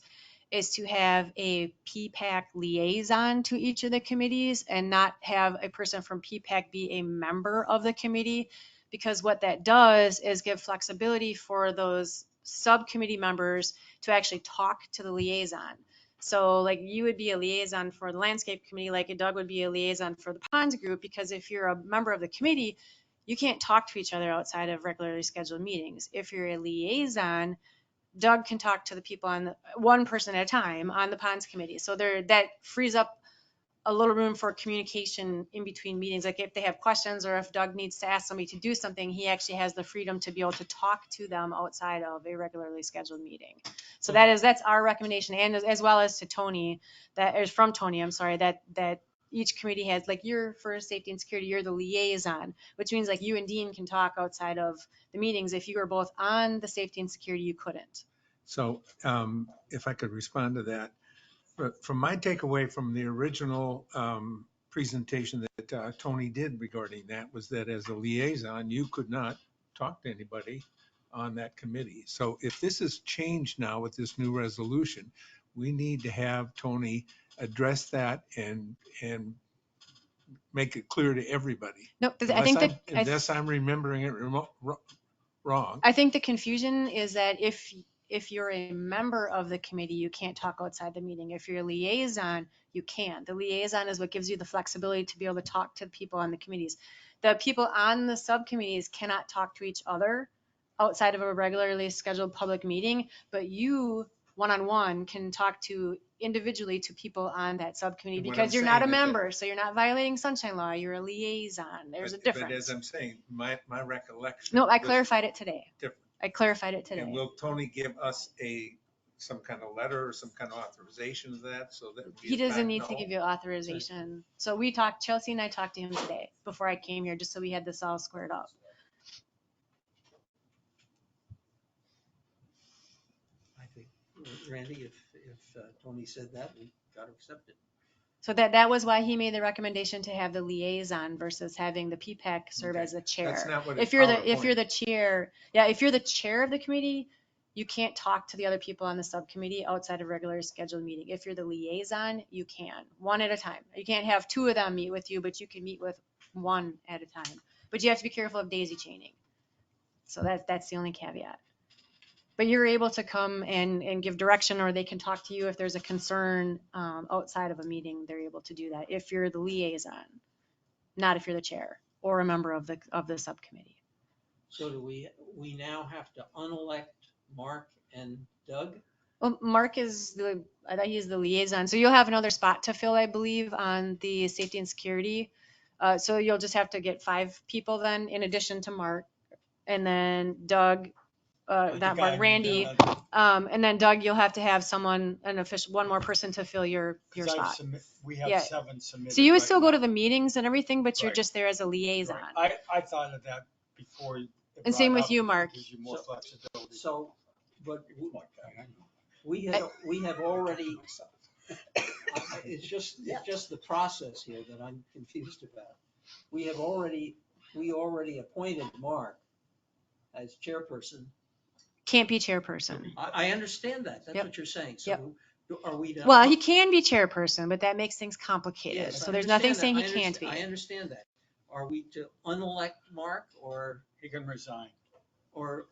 is to have a PPAC liaison to each of the committees and not have a person from PPAC be a member of the committee, because what that does is give flexibility for those subcommittee members to actually talk to the liaison. So like you would be a liaison for the landscape committee, like Doug would be a liaison for the ponds group, because if you're a member of the committee, you can't talk to each other outside of regularly scheduled meetings. If you're a liaison, Doug can talk to the people on one person at a time on the ponds committee. So that frees up a little room for communication in between meetings. Like if they have questions or if Doug needs to ask somebody to do something, he actually has the freedom to be able to talk to them outside of a regularly scheduled meeting. So that's our recommendation, and as well as to Tony, that is from Tony, I'm sorry, that each committee has, like you're for safety and security, you're the liaison, which means like you and Dean can talk outside of the meetings. If you were both on the safety and security, you couldn't. So if I could respond to that, but from my takeaway from the original presentation that Tony did regarding that was that as a liaison, you could not talk to anybody on that committee. So if this is changed now with this new resolution, we need to have Tony address that and make it clear to everybody. No, I think that Unless I'm remembering it wrong. I think the confusion is that if you're a member of the committee, you can't talk outside the meeting. If you're a liaison, you can. The liaison is what gives you the flexibility to be able to talk to people on the committees. The people on the subcommittees cannot talk to each other outside of a regularly scheduled public meeting, but you one-on-one can talk to individually to people on that subcommittee because you're not a member, so you're not violating sunshine law, you're a liaison. There's a difference. But as I'm saying, my recollection. No, I clarified it today. Different. I clarified it And today. will Tony give us some kind of letter or some kind of authorization of that so that we He in fact doesn't need to know? give you authorization. So we talked, Chelsea and I talked to him today before I came here, just so we had this all squared up. I think, Randy, if Tony said that, we gotta accept it. So that was why he made the recommendation to have the liaison versus having the PPAC serve Okay. as the chair. That's not what If it's you're PowerPoint. the chair, yeah, if you're the chair of the committee, you can't talk to the other people on the subcommittee outside of regular scheduled meeting. If you're the liaison, you can, one at a time. You can't have two of them meet with you, but you can meet with one at a time. But you have to be careful of daisy chaining. So that's the only caveat. But you're able to come and give direction, or they can talk to you if there's a concern outside of a meeting. They're able to do that if you're the liaison, not if you're the chair or a member of the subcommittee. So do we now have to unelect Mark and Doug? Well, Mark I thought he's the liaison. So you'll have another spot to fill, I believe, on the safety and security. So you'll just have to get 5 people then, in addition to Mark, and then Doug, not Mark, Randy. And then Doug, you'll have to have someone, an official, one more person to fill your spot. We have Yeah. 7 submitted. So you would right still go to now. the meetings and everything, but you're Right. just there as a liaison. Right. I thought of that before. And same with you, Mark. Gives you more flexibility. So, but we have already, it's just the process here that I'm confused about. We already appointed Mark as chairperson. Can't be chairperson. I understand that. That's Yep. what you're saying. Yep. So are we? Well, he can be chairperson, but that makes things complicated. Yes, So I there's nothing saying understand he that. can't be. I understand that. Are we to unelect Mark, or He can resign. or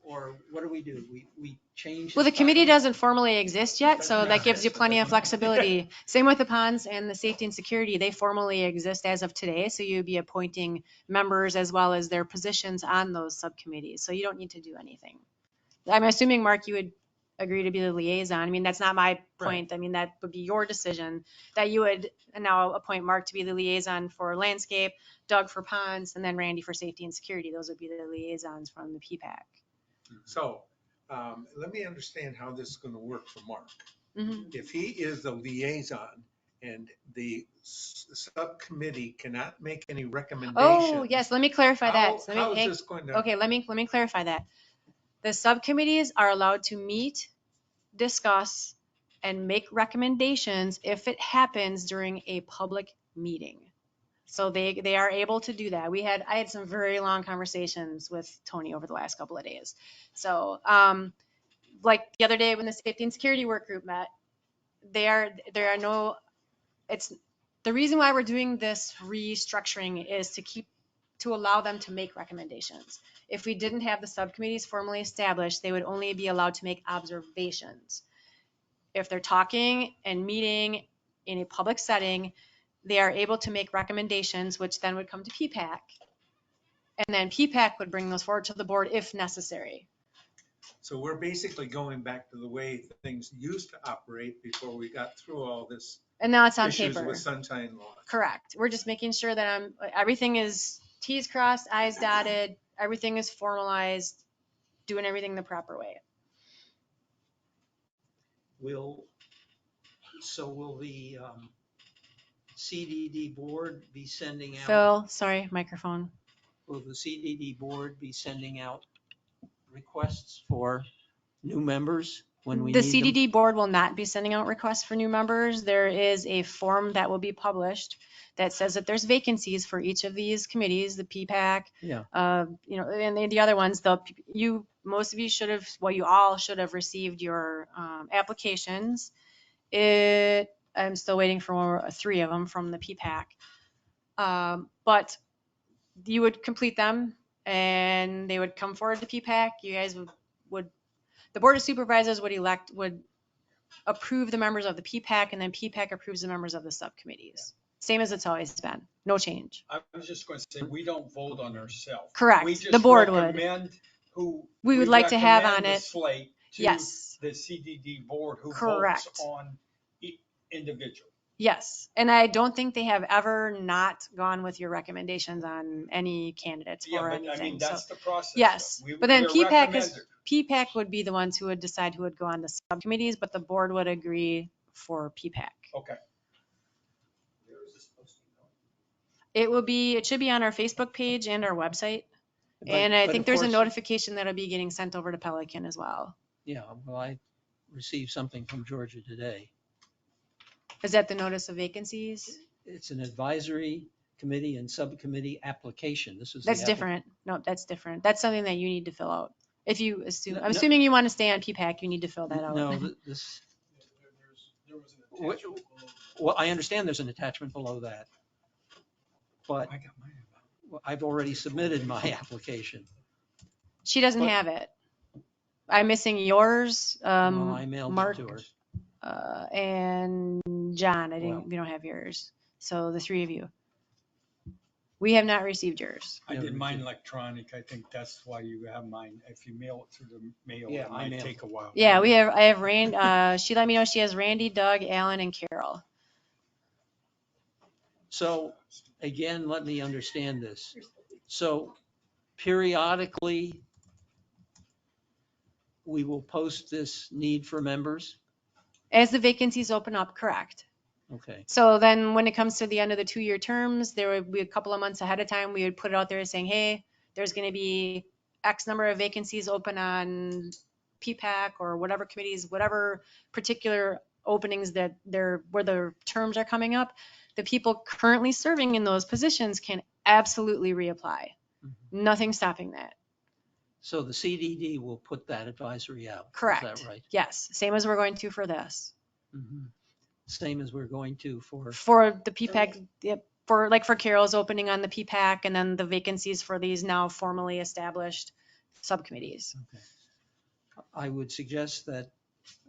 what do? We change Well, the his committee title? doesn't formally exist yet, so that gives you plenty of flexibility. Same with the ponds and the safety and security. They formally exist as of today, so you'd be appointing members as well as their positions on those subcommittees. So you don't need to do anything. I'm assuming, Mark, you would agree to be the liaison. I mean, that's not my point. I mean, that would be your decision, that you would now appoint Mark to be the liaison for landscape, Doug for ponds, and then Randy for safety and security. Those would be the liaisons from the PPAC. So let me understand how this is going to work for Mark. Mhm. If he is the liaison and the subcommittee cannot make any recommendations. Oh, yes, let me clarify that. So How is this going to? Okay, let me clarify that. The subcommittees are allowed to meet, discuss, and make recommendations if it happens during a public meeting. So they are able to do that. I had some very long conversations with Tony over the last couple of days. So, like the other day when the safety and security work group met, there are no, it's, the reason why we're doing this restructuring is to allow them to make recommendations. If we didn't have the subcommittees formally established, they would only be allowed to make observations. If they're talking and meeting in a public setting, they are able to make recommendations, which then would come to PPAC. And then PPAC would bring those forward to the board if necessary. So we're basically going back to the way things used to operate before we got through all this And now it's on issues paper. with sunshine law. Correct. We're just making sure that everything is T's crossed, I's dotted, everything is formalized, doing everything the proper way. Will the CDD board be sending out? Phil, sorry, microphone. Will the CDD board be sending out requests for new members when we The need them? CDD board will not be sending out requests for new members. There is a form that will be published that says that there's vacancies for each of these committees, the PPAC, Yeah. And the other ones. Most of you should have, well, you all should have received your applications. I'm still waiting for 3 of them from the PPAC. But you would complete them and they would come forward to PPAC. You guys would the Board of Supervisors would approve the members of the PPAC, and then PPAC approves the members of the subcommittees. Same as it's always been. No change. I was just going to say, we don't vote on ourselves. Correct. We just The board would. recommend who We would like to have recommend on the it. slate to Yes. the CDD board who Correct. votes on individual. Yes, and I don't think they have ever not gone with your recommendations on any candidates Yeah, for but I mean, anything. So, that's the process. though. yes, We- but then we're PPAC is, recommended. PPAC would be the ones who would decide who would go on the subcommittees, but the board would agree for PPAC. Okay. It should be on our Facebook page and our website. And I But think of there's a course, notification that'll be getting sent over to Pelican as well. Yeah, well, I received something from Georgia today. Is that the notice of vacancies? It's an advisory committee and subcommittee application. This is. That's different. No, that's different. That's something that you need to fill out. If you assume, I'm No. assuming you want to stay on PPAC, you need to fill that out. No, this, well, I understand there's an attachment below that, but I got mine. I've already submitted my application. She doesn't But- have it. I'm missing yours, Well, I mailed Mark, it to her. and John. Well- We don't have yours. So the three of you. We have not received yours. I Never did mine received. electronic. I think that's why you have mine. If you mail it through the mail, Yeah, it I might mailed take a while. Yeah, I have Rand, she let me know she has Randy, Doug, Alan, and Carol. So again, let me understand this. So periodically, we will post this need for members? As the vacancies open up, correct. Okay, So then when it comes to the end of the 2-year terms, there would be a couple of months ahead of time, we would put it out there saying, hey, there's going to be X number of vacancies open on PPAC or whatever committees, whatever particular openings that where the terms are coming up. The people currently serving in those positions can absolutely reapply. Mhm. Nothing stopping that. so the CDD will put that advisory out. Correct. Is that right? Yes. Same as we're going to for this. Mhm. Same as we're going to for, For the PPAC, yep, for Carol's opening on the PPAC and then the vacancies for these now formally established subcommittees. okay. I would suggest that,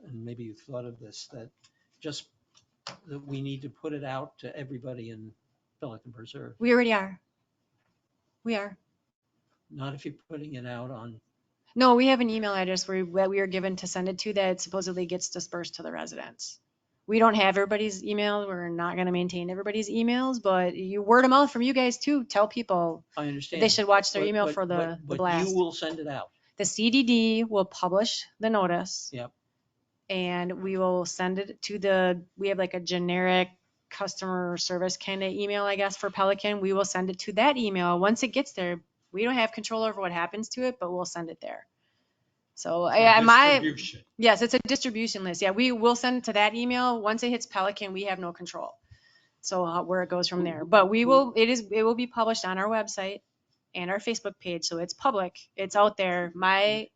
and maybe you've thought of this, that just, that we need to put it out to everybody in Pelican Preserve. We already are. We are. Not if you're putting it out on, No, we have an email address that we are given to send it to that supposedly gets dispersed to the residents. We don't have everybody's email. We're not going to maintain everybody's emails, but you word of mouth from you guys too. Tell people I understand. they should watch their but- email but- for the but blast. you will send it out. The CDD will publish the notice. Yep. And we will send it to we have like a generic customer service kind of email, I guess, for Pelican. We will send it to that email. Once it gets there, we don't have control over what happens to it, but we'll send it there. So Distribution. yes, it's a distribution list. Yeah, we will send it to that email. Once it hits Pelican, we have no control. So where it goes from there, but it will be published on our website and our Facebook page. So it's public, it's out there. My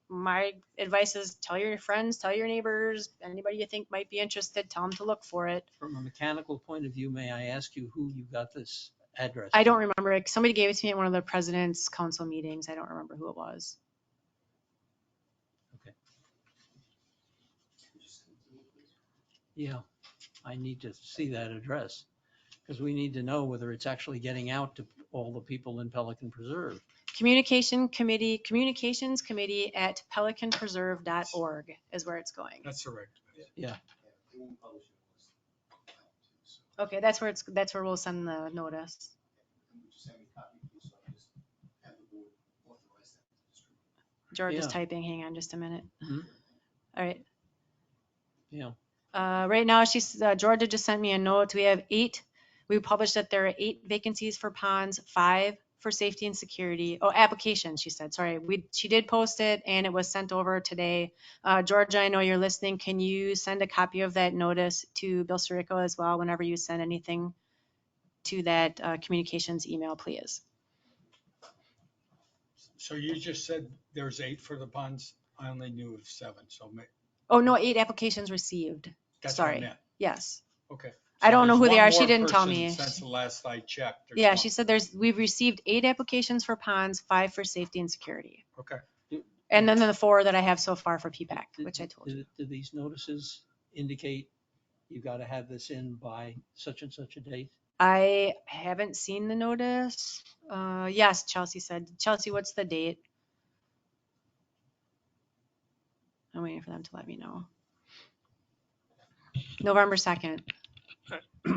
advice is tell your friends, tell your neighbors, anybody you think might be interested, tell them to look for it. From a mechanical point of view, may I ask you who you got this address? I don't from? remember it. Somebody gave it to me at one of the president's council meetings. I don't remember who it was. Yeah, I need to see that address because we need to know whether it's actually getting out to all the people in Pelican Preserve. Communications committee at pelicanpreserve.org is where it's going. That's correct. Yeah, Okay, that's where we'll send the notice. George is Yeah. typing. Hang on just a minute. Mhm. All right. yeah. Right now, Georgia just sent me a note. We published that there are 8 vacancies for ponds, 5 for safety and security. Oh, applications, she said. Sorry. She did post it and it was sent over today. Georgia, I know you're listening. Can you send a copy of that notice to Bill Sirico as well whenever you send anything to that communications email, please? So you just said there's 8 for the ponds. I only knew of 7, so Oh, no, 8 applications received. that's what I Sorry. meant. Yes. Okay. I don't know there's who they one are. She more didn't tell person me. Since the last I checked. there's Yeah, one. she said we've received 8 applications for ponds, 5 for safety and security. Okay. And then the 4 that I have so far for PPAC, which I told you. Do these notices indicate you got to have this in by such and such a date? I haven't seen the notice. Yes, Chelsea said. Chelsea, what's the date? I'm waiting for them to let me know. November 2nd.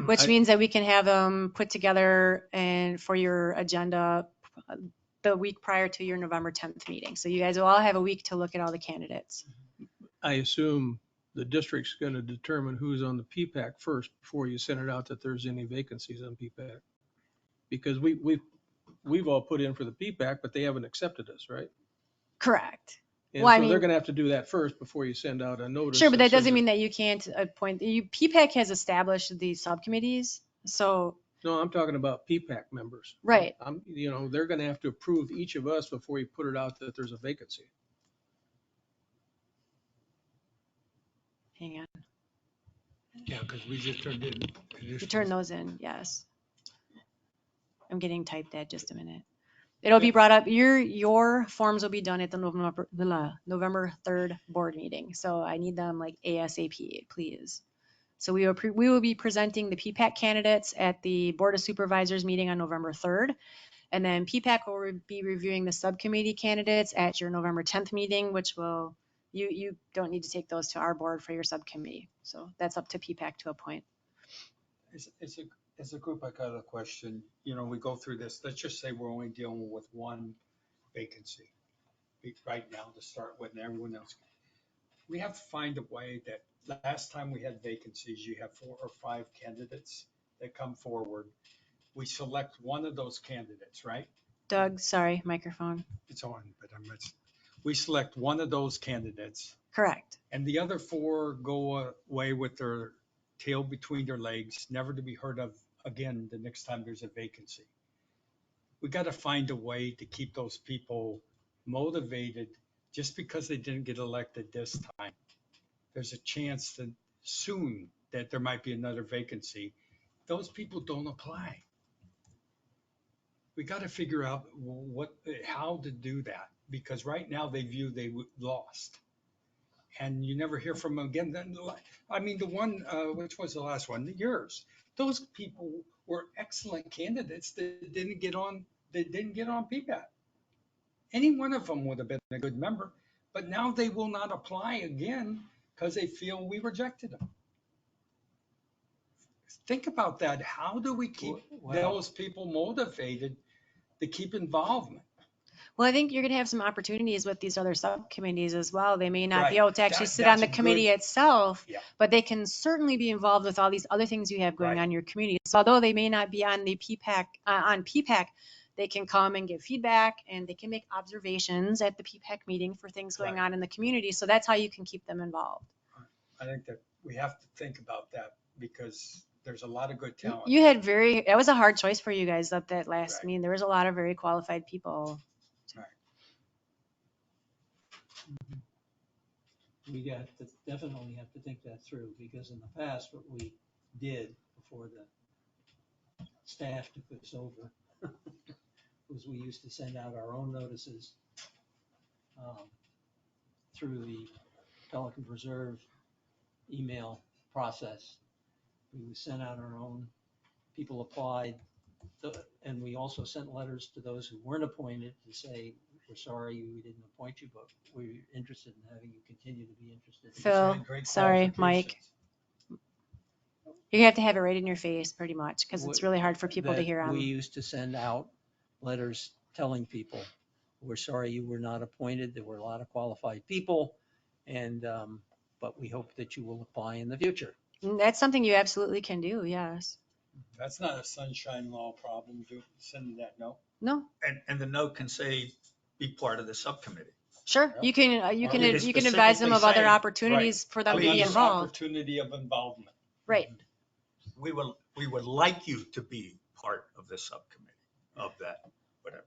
which means that we can have them put together and for your agenda the week prior to your November 10th meeting. So you guys will all have a week to look at all the candidates. I assume the district's going to determine who's on the P-PAC first before you send it out that there's any vacancies on P-PAC. Because we've all put in for the P-PAC, but they haven't accepted us, right? Correct. And Well, I so they're mean, going to have to do that first before you send out a notice. sure, but that says doesn't mean that you can't appoint, PPAC has established these subcommittees. So, No, I'm talking about P-PAC members. right. They're going to have to approve each of us before you put it out that there's a vacancy. Hang on. Yeah, because we just turned in. You turn those in, yes. I'm getting typed at just a minute. It'll be brought up, your forms will be done at the November 3rd board meeting. So I need them like ASAP, please. So we will be presenting the PPAC candidates at the Board of Supervisors meeting on November 3rd. And then PPAC will be reviewing the subcommittee candidates at your November 10th meeting, which will, you don't need to take those to our board for your subcommittee. So that's up to PPAC to appoint. As a group, I got a question. We go through this. Let's just say we're only dealing with one vacancy right now to start with, and everyone else. We have to find a way that last time we had vacancies, you have 4 or 5 candidates that come forward. We select one of those candidates, right? Doug, sorry, microphone. It's on, but we select one of those candidates. Correct. And the other 4 go away with their tail between their legs, never to be heard of again the next time there's a vacancy. We got to find a way to keep those people motivated just because they didn't get elected this time. There's a chance that soon that there might be another vacancy. Those people don't apply. We got to figure out how to do that, because right now they view they lost. And you never hear from them again. Then, I mean, the one, which was the last one? Yours. Those people were excellent candidates that didn't get on. They didn't get on PPAC. Any one of them would have been a good member, but now they will not apply again because they feel we rejected them. Think about that. How do we keep those people motivated to keep involvement? Well, I think you're going to have some opportunities with these other subcommittees as well. They may not be Right. able to actually sit on That's the a committee good- itself, Yeah. but they can certainly be involved with all these other things you have going Right. on in your community. So although they may not be on the PPAC, they can come and give feedback and they can make observations at the PPAC meeting for things going Right. on in the community. So that's how you can keep them involved. I think that we have to think about that because there's a lot of good talent. You had that was a hard choice for you guys at that last Right. meeting. There was a lot of very qualified people. We definitely have to think that through, because in the past, what we did before the staff took us over was we used to send out our own notices through the Pelican Preserve email process. We would send out our own, people applied, and we also sent letters to those who weren't appointed to say, we're sorry we didn't appoint you, but we're interested in having you continue to be interested. Phil, sorry, Mike. You have to have it right in your face pretty much because it's really hard for people to hear We on. used to send out letters telling people, we're sorry you were not appointed. There were a lot of qualified people, and but we hope that you will apply in the future. That's something you absolutely can do, yes. That's not a sunshine law problem, sending that note. No, And the note can say, be part of the subcommittee. sure. You can it you can advise them specifically of other say- opportunities for them to be Please. involved. Opportunity of involvement. Right. We would like you to be part of the subcommittee of that, whatever.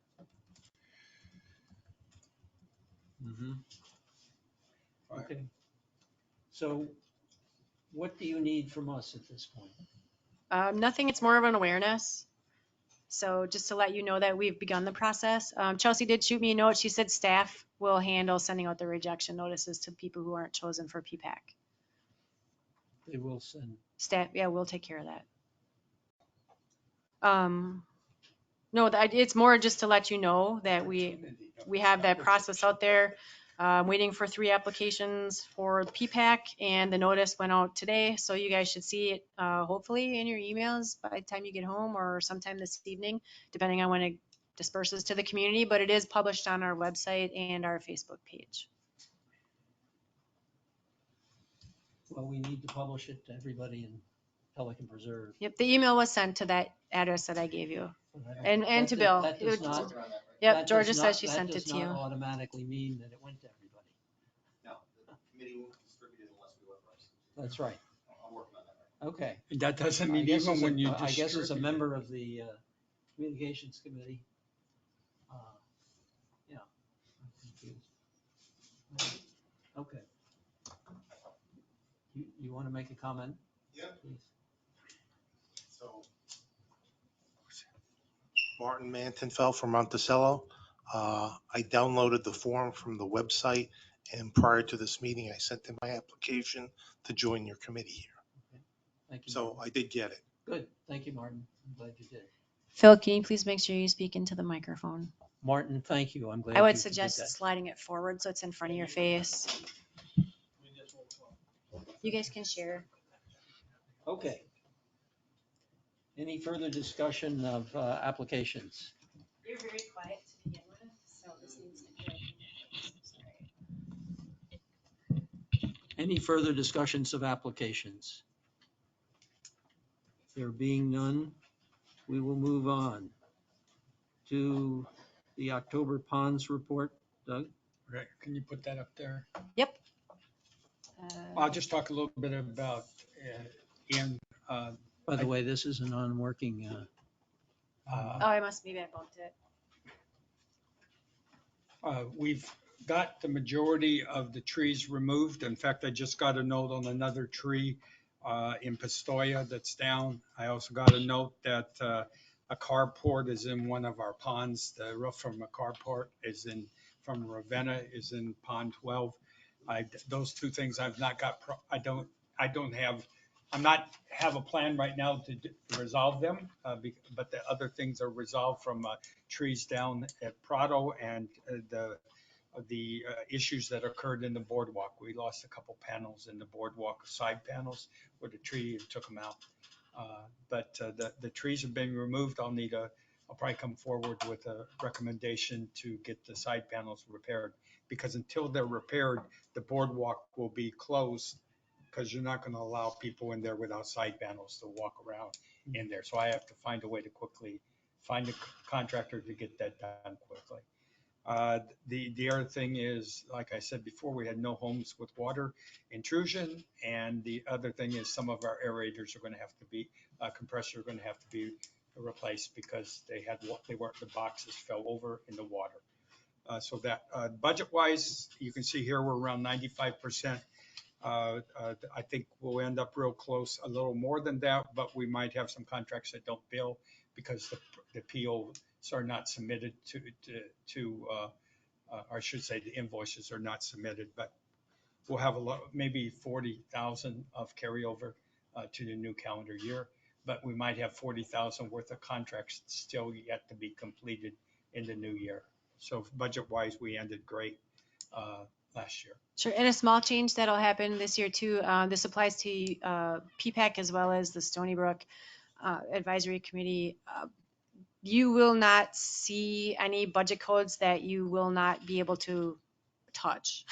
Okay. So what do you need from us at this point? Nothing, it's more of an awareness. So just to let you know that we've begun the process. Chelsea did shoot me a note. She said staff will handle sending out the rejection notices to people who aren't chosen for PPAC. They will send. Staff, yeah, we'll take care of that. No, it's more just to let you know that we have that process out there. I'm waiting for 3 applications for the PPAC, and the notice went out today, so you guys should see it hopefully in your emails by the time you get home or sometime this evening, depending on when it disperses to the community, but it is published on our website and our Facebook page. Well, we need to publish it to everybody in Pelican Preserve. Yep, the email was sent to that address that I gave you, But and that to does- Bill. That does not. Yep, that does Georgia not- says she sent it to That does not you. automatically mean that it went to everybody. No, the committee won't distribute it unless we authorize it. That's right. I'm working on that. Okay. That doesn't I mean guess even as a- when you I guess as a distribute it. member of the communications committee, yeah, I'm confused. Okay. You want to make a comment? Yeah. Please. So, Martin Mantonfeld from Monticello. I downloaded the form from the website, and prior to this meeting, I sent in my application to join your committee here. Thank you. So Martin. I did get it. Good. Thank you, Martin. I'm glad you did. Phil, can you please make sure you speak into the microphone? Martin, thank you. I'm glad I you would did suggest that. sliding it forward so it's in front of your face. You guys can share. Okay. Any further discussion of applications? You're very quiet to begin with, so this needs to be. Any further discussions of applications? There being none, we will move on to the October ponds report. Doug? Right, can you put that up there? Yep. I'll just talk a little bit about Ian. By the way, this is a non-working. Oh, I must maybe I bumped it. We've got the majority of the trees removed. In fact, I just got a note on another tree in Pistoia that's down. I also got a note that a carport is in one of our ponds. The roof from a carport is in, from Ravenna is in pond 12. Those two things I've not got, I don't have, I'm not have a plan right now to resolve them, but the other things are resolved from trees down at Prado and the issues that occurred in the boardwalk. We lost a couple panels in the boardwalk, side panels, where the tree took them out. But the trees have been removed. I'll probably come forward with a recommendation to get the side panels repaired, because until they're repaired, the boardwalk will be closed, because you're not going to allow people in there without side panels to walk around in there. So I have to find a way to quickly find a contractor to get that done quickly. The other thing is, like I said before, we had no homes with water intrusion. And the other thing is some of our aerators are going to have to be, compressors are going to have to be replaced because the boxes fell over in the water. So that budget wise, you can see here, we're around 95%. I think we'll end up real close, a little more than that, but we might have some contracts that don't bill because the POs are not submitted or I should say the invoices are not submitted, but we'll have maybe 40,000 of carryover to the new calendar year, but we might have 40,000 worth of contracts still yet to be completed in the new year. So budget wise, we ended great last year. Sure, and a small change that'll happen this year too. This applies to PPAC as well as the Stony Brook Advisory Committee. You will not see any budget codes that you will not be able to touch.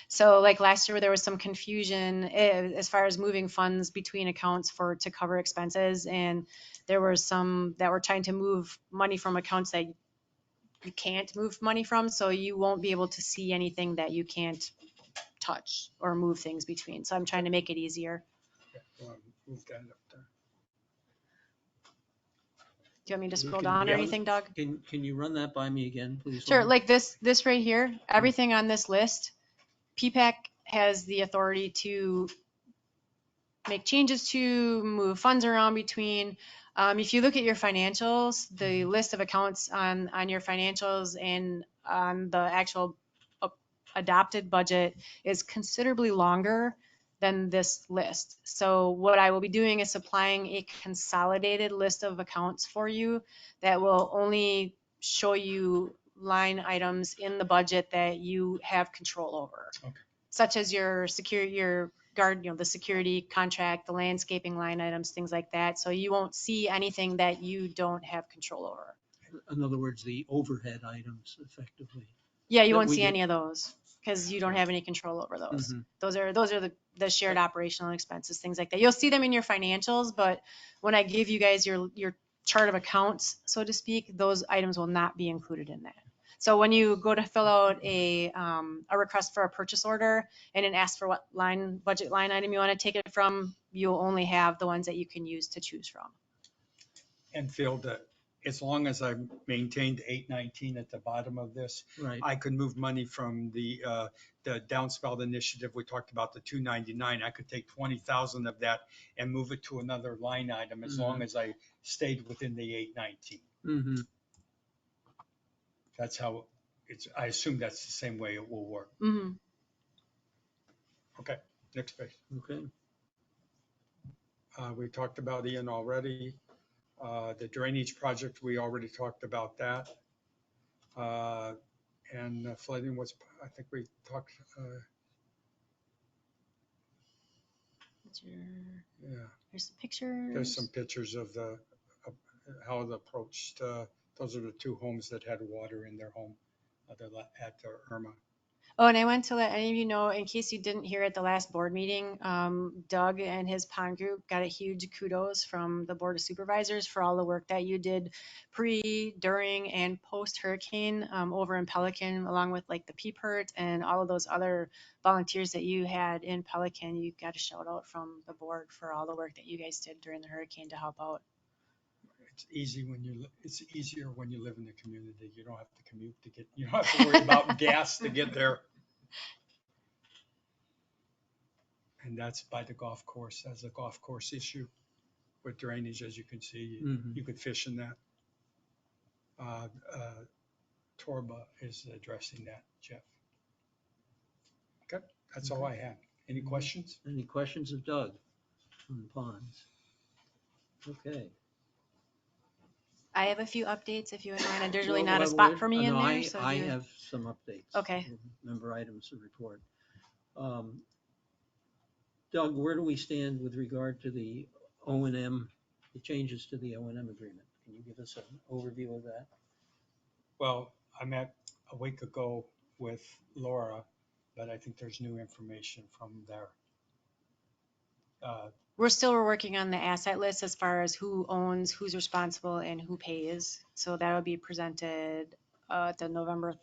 So like last year, there was some confusion as far as moving funds between accounts to cover expenses. And there were some that were trying to move money from accounts that you can't move money from. So you won't be able to see anything that you can't touch or move things between. So I'm trying to make it easier. Move that up there. Do you want me to scroll Can- down or yeah. anything, Doug? Can you run that by me again, please? Sure, Lauren? like this right here, everything on this list, PPAC has the authority to make changes to, move funds around between. If you look at your financials, the list of accounts on your financials and on the actual adopted budget is considerably longer than this list. So what I will be doing is supplying a consolidated list of accounts for you that will only show you line items in the budget that you have control over. Okay. Such as your guard, the security contract, the landscaping line items, things like that. So you won't see anything that you don't have control over. In other words, the overhead items effectively. Yeah, you That won't we see get- any of those because you don't have any control over those. Mhm. Those are the shared operational expenses, things like that. You'll see them in your financials, but when I give you guys your chart of accounts, so to speak, those items will not be included in that. So when you go to fill out a request for a purchase order and it asks for what budget line item you want to take it from, you'll only have the ones that you can use to choose from. And feel that as long as I maintained 819 at the bottom of this, Right. I could move money from the downspout initiative. We talked about the 299. I could take 20,000 of that and move it to another line item as long as I stayed within the 819. Mm-hmm. That's how I assume that's the same way it will work. Mm-hmm. Okay, next page. Okay. We talked about Ian already. The drainage project, we already talked about that. And flooding was, I think we talked, yeah, Here's some pictures. there's some pictures of how it approached. Those are the two homes that had water in their home at the Irma. Oh, and I want to let any of you know, in case you didn't hear at the last board meeting, Doug and his pond group got a huge kudos from the Board of Supervisors for all the work that you did pre, during, and post hurricane over in Pelican, along with like the PPERT and all of those other volunteers that you had in Pelican. You got a shout out from the board for all the work that you guys did during the hurricane to help out. It's easier when you live in the community. You don't have to commute to get, you don't have to worry about gas to get there. And that's by the golf course. That's a golf course issue with drainage, as you can see. You could fish in that. Torba is addressing that, Jeff. Okay, that's all I had. Any questions? Any questions of Doug on the ponds? Okay. I have a few updates if you wouldn't mind. There's really Well, not a well, spot for me in no, there. So I do you- have some updates. Okay. Member items to report. Doug, where do we stand with regard to the O&M, the changes to the O&M agreement? Can you give us an overview of that? Well, I met a week ago with Laura, but I think there's new information from there. We're still working on the asset list as far as who owns, who's responsible, and who pays. So that will be presented at the November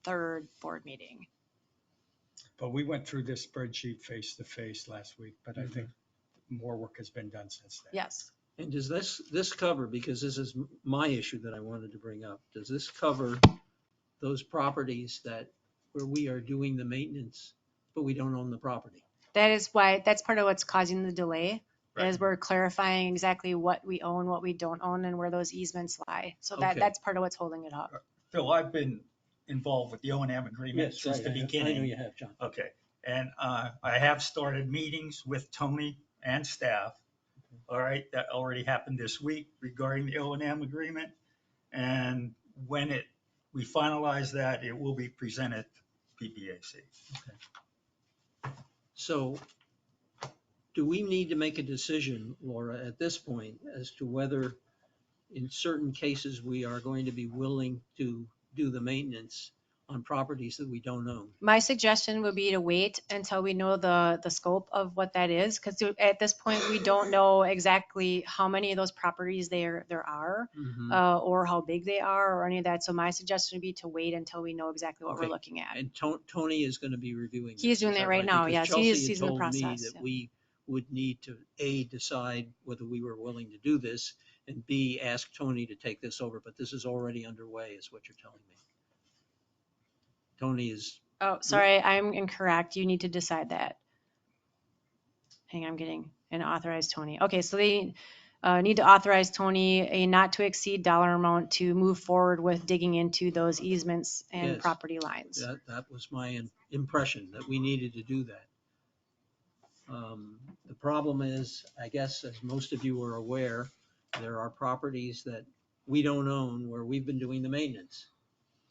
3rd board meeting. But we went through this spreadsheet face to face last week, but I think more work has been done since then. Yes. And does this cover, because this is my issue that I wanted to bring up, does this cover those properties where we are doing the maintenance, but we don't own the property? That's part of what's causing the delay, is we're clarifying exactly what we own, what we don't own, and where those easements lie. So Okay. that's part of what's holding it up. Phil, I've been involved with the O&M agreement since the I know beginning. you have, John. Okay, and I have started meetings with Tony and staff. All right, that already happened this week regarding the O&M agreement. And when we finalize that, it will be presented to PPAC. So do we need to make a decision, Laura, at this point as to whether in certain cases we are going to be willing to do the maintenance on properties that we don't own? My suggestion would be to wait until we know the scope of what that is, because at this point, we don't know exactly how many of those properties there are, or how big they are, or any of that. So my suggestion would be to wait until we know exactly what we're looking at. And Tony is going to be reviewing this. He's doing is that right now, Because yes. He's Chelsea in the had told me process, that yeah. we would need to, A, decide whether we were willing to do this, and B, ask Tony to take this over. But this is already underway, is what you're telling me. Tony is. Oh, sorry, I'm incorrect. You need to decide that. Hang on, I'm getting an authorized Tony. Okay, so they need to authorize Tony a not to exceed dollar amount to move forward with digging into those easements and Yes. property lines. That was my impression, that we needed to do that. The problem is, I guess, as most of you are aware, there are properties that we don't own where we've been doing the maintenance.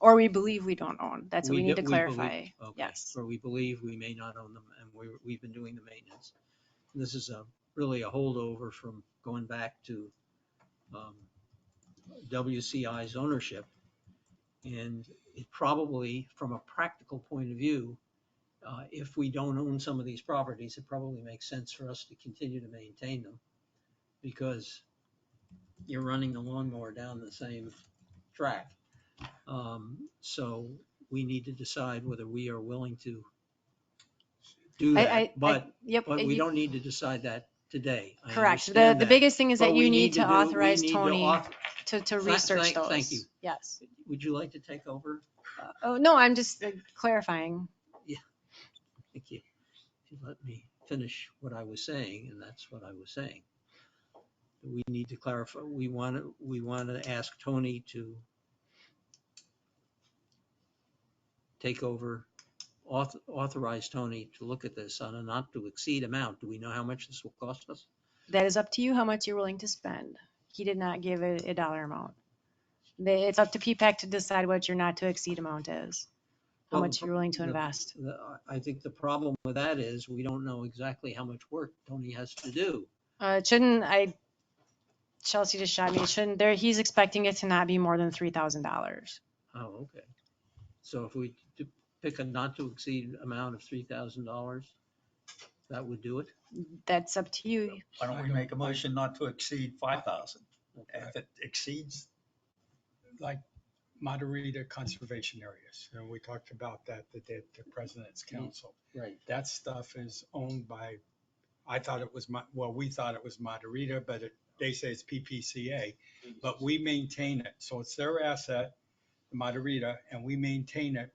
Or we believe we don't own. That's what we need to we clarify. okay. Yes. Or we believe we may not own them, and we've been doing the maintenance. This is really a holdover from going back to WCI's ownership. And it probably, from a practical point of view, if we don't own some of these properties, it probably makes sense for us to continue to maintain them, because you're running the lawnmower down the same track. So we need to decide whether we are willing to do that, but Yep. we don't need to decide that today. I Correct. understand The that, biggest thing is but that we you need to we authorize need to Tony to research those. Thank you. Yes. Would you like to take over? Oh, no, I'm just clarifying. Thank you. You let me finish what I was saying, and that's what I was saying. We need to clarify, we want to ask Tony to take over, authorize Tony to look at this on a not to exceed amount. Do we know how much this will cost us? That is up to you how much you're willing to spend. He did not give a dollar amount. It's up to PPAC to decide what your not to exceed amount is, how Well, much you're willing to invest. I think the problem with that is we don't know exactly how much work Tony has to do. Chelsea just shot me. It shouldn't there. He's expecting it to not be more than $3,000. Oh, okay. So if we pick a not to exceed amount of $3,000, that would do it? That's up to you. Why don't we make a motion not to exceed 5,000? Okay. If it exceeds, Like Margarita conservation areas. And we talked about that at the President's Council. Right. That stuff is owned by, we thought it was Margarita, but they say it's PPCA, but we maintain it. So it's their asset, the Margarita, and we maintain it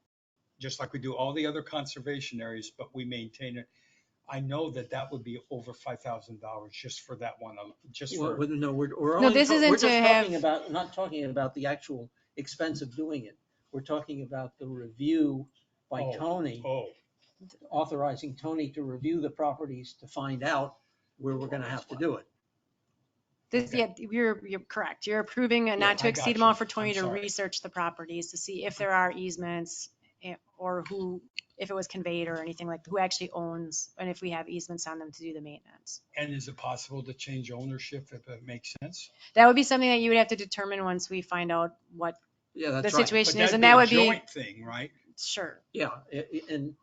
just like we do all the other conservation areas, but we maintain it. I know that would be over $5,000 just for that one, just for. No, we're No, only, this isn't we're just to talking have- about, not talking about the actual expense of doing it. We're talking about the review by Tony, authorizing Tony to review the properties to find out where we're gonna have to do it. Yeah, you're correct. You're approving a not to I exceed got you. amount for Tony I'm to sorry. research the properties to see if there are easements or if it was conveyed or anything like who actually owns, and if we have easements on them to do the maintenance. And is it possible to change ownership if it makes sense? That would be something that you would have to determine once we find out what Yeah, the that's right. situation But is, and that'd that would be a be, joint thing, right? sure. Yeah, and,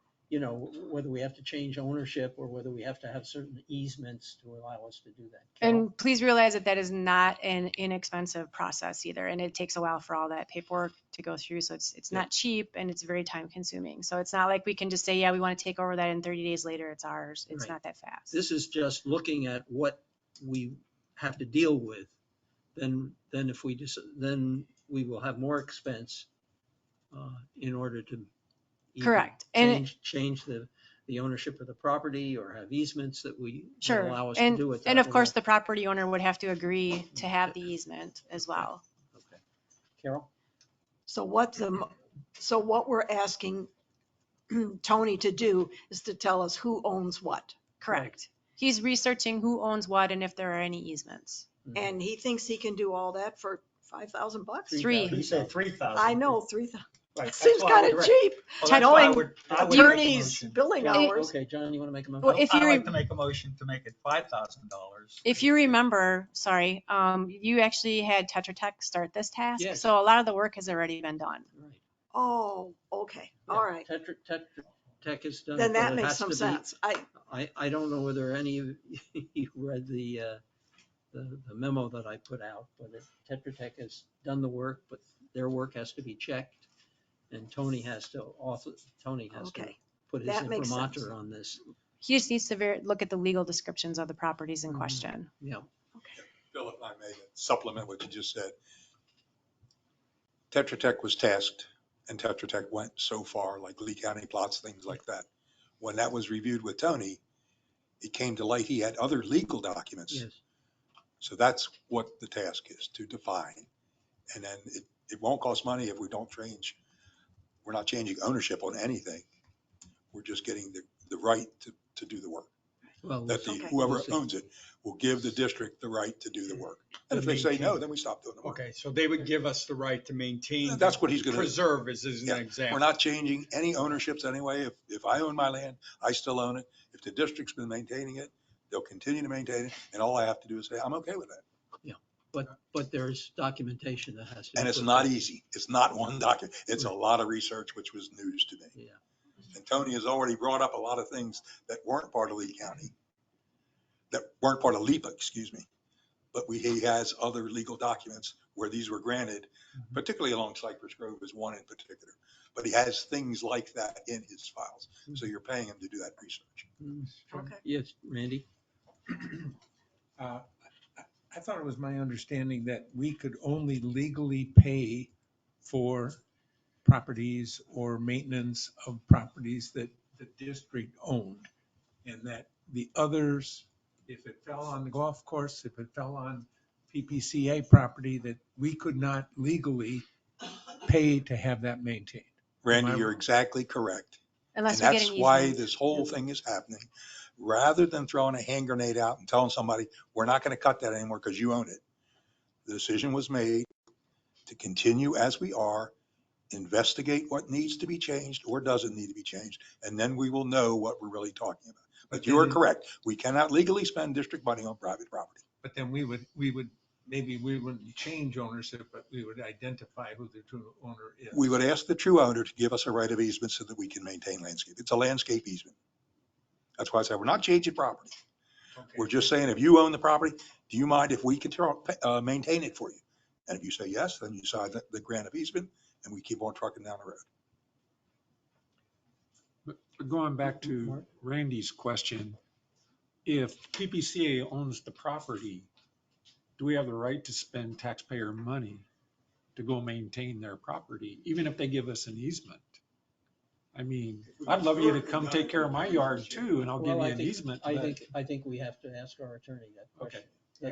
whether we have to change ownership or whether we have to have certain easements to allow us to do that. Carol? And please realize that is not an inexpensive process either, and it takes a while for all that paperwork to go through. So it's not cheap and it's very time consuming. So it's not like we can just say, yeah, we want to take over that, and 30 days later it's ours. It's Right. not that fast. This is just looking at what we have to deal with. Then if we then we will have more expense in order to either Correct. And change the ownership of the property or have easements that sure. allow us And, to do it. and of course, the property owner would have to agree to have the easement as well. Okay. Carol? So what we're asking Tony to do is to tell us who owns what. Correct. He's researching who owns what and if there are any easements. And he thinks he can do all that for $5,000 bucks? Three. he said 3,000. I know, 3,000. Right, That that's seems why I kind would of re- cheap, Well, that's why I knowing would make a attorneys' motion. billing hours. Okay, John, you want to make a motion? Well, if I'd you like to make a motion to make it $5,000. If you remember, sorry, you actually had Tetra Tech start this task. Yes. So a lot of the work has already been done. Right. Oh, okay, all right. Tetra Tech has done. Then it, but that it makes has some to be- sense. I don't know whether any of you read the memo that I put out, but Tetra Tech has done the work, but their work has to be checked. And Tony has to Okay. put his That makes imprimatur sense. on this. He just needs to look at the legal descriptions of the properties in Mhm. question. Yeah. Bill, if I may supplement what you just said. Tetra Tech was tasked, and Tetra Tech went so far, like Lee County plots, things like that. When that was reviewed with Tony, it came to light he had other legal documents. Yes. So that's what the task is, to define. And then it won't cost money if we don't change. We're not changing ownership on anything. We're just getting the right to do the work. Well, that the, Okay. whoever we'll see. owns it will give the district the right to do the work. And if To they say no, maintain. then we stop doing the work. Okay, so they would give us the right to maintain. That's what he's gonna do. Preserve as an Yeah, example. We're not changing any ownerships anyway. If I own my land, I still own it. If the district's been maintaining it, they'll continue to maintain it. And all I have to do is say, I'm okay with that. But there's documentation that has to be. And it's put not forward. easy. It's not one document. It's a lot of research, which was news to me. Yeah. And Tony has already brought up a lot of things that weren't part of Lee County, that weren't part of LIPA, excuse me. But he has other legal documents where these were granted, particularly along Cypress Grove is one in particular. But he has things like that in his files. So you're paying him to do that research. Okay. Yes, Randy? Uh, I thought it was my understanding that we could only legally pay for properties or maintenance of properties that the district owned. And that the others, if it fell on the golf course, if it fell on PPCA property, that we could not legally pay to have that maintained. Randy, Am I you're wrong? exactly correct. Unless And we get that's an why easement. this whole thing is happening. Rather than throwing a hand grenade out and telling somebody, we're not going to cut that anymore because you own it. The decision was made to continue as we are, investigate what needs to be changed or doesn't need to be changed, and then we will know what we're really talking about. But you are correct. We cannot legally spend district money on private property. But then maybe we wouldn't change ownership, but we would identify who the true owner is. We would ask the true owner to give us a right of easement so that we can maintain landscape. It's a landscape easement. That's why I said we're not changing property. Okay. We're just saying, if you own the property, do you mind if we maintain it for you? And if you say yes, then you sign the grant of easement and we keep on trucking down the road. But going back to Randy's question, if PPCA owns the property, do we have the right to spend taxpayer money to go maintain their property, even if they give us an easement? I mean, I'd love you to come take care of my yard too, and I'll give you an easement. I think we have to ask our attorney that question.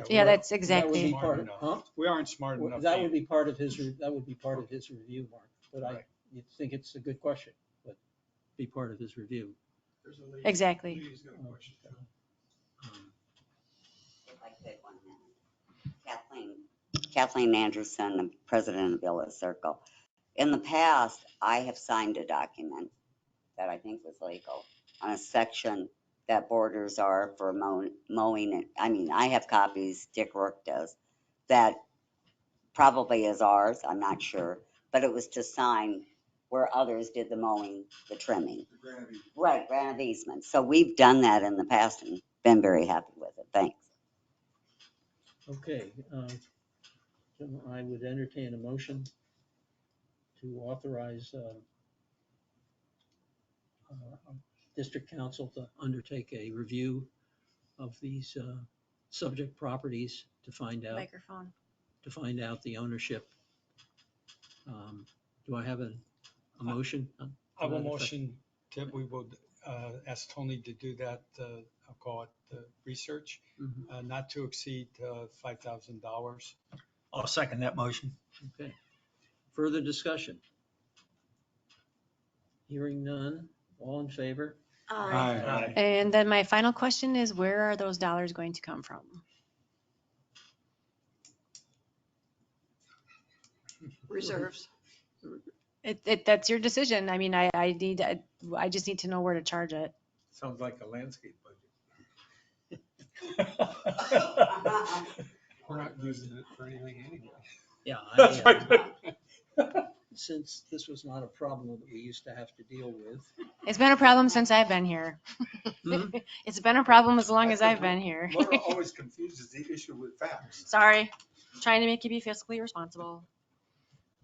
Yeah, that's That would exactly. be Smart part of, enough. huh? We aren't smart enough. That to- would be part of his, that would be part of his review, Mark. But you think it's a good question, but be part of his review. Exactly. Please, got a question. If I could, 1 minute. Kathleen Anderson, the president of Villa Circle. In the past, I have signed a document that I think was legal on a section that borders are for mowing. I mean, I have copies, Dick Rourke does, that probably is ours, I'm not sure, but it was to sign where others did the mowing, the trimming. Right, grant of easement. So we've done that in the past and been very happy with it. Thanks. Okay, so I would entertain a motion to authorize district council to undertake a review of these subject properties to find Microphone. out the ownership. Do I have a motion? I have a motion that we would ask Tony to do that, I'll call it the research, not to exceed $5,000. I'll second that motion. Okay. Further discussion? Hearing none, all in favor? Aye. And then my final question is, where are those dollars going to come from? Reserves. That's your decision. I mean, I just need to know where to charge it. Sounds like a landscape budget. We're not using it for anything anyway. Yeah. That's right. Since this was not a problem that we used to have to deal with. It's been a problem since I've been here. It's been a problem as long as I've been here. Laura always confuses the issue with facts. Sorry, trying to make you be fiscally responsible.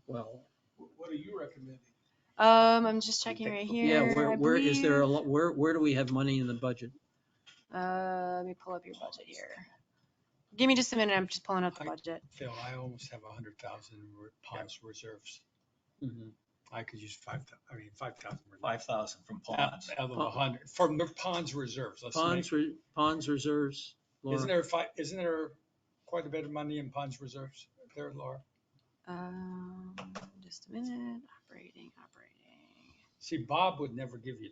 Well, What are you recommending? I'm just checking right here. yeah, I where is there, believe- where do we have money in the budget? Let me pull up your budget here. Give me just a minute. I'm just pulling up the budget. Phil, I almost have 100,000 in ponds reserves. I could use 5,000. 5,000 from ponds. Out of 100, from the ponds reserves. Let's make- Ponds reserves, Laura? Isn't there quite a bit of money in ponds reserves there, Laura? Just a minute. Operating. See, Bob would never give you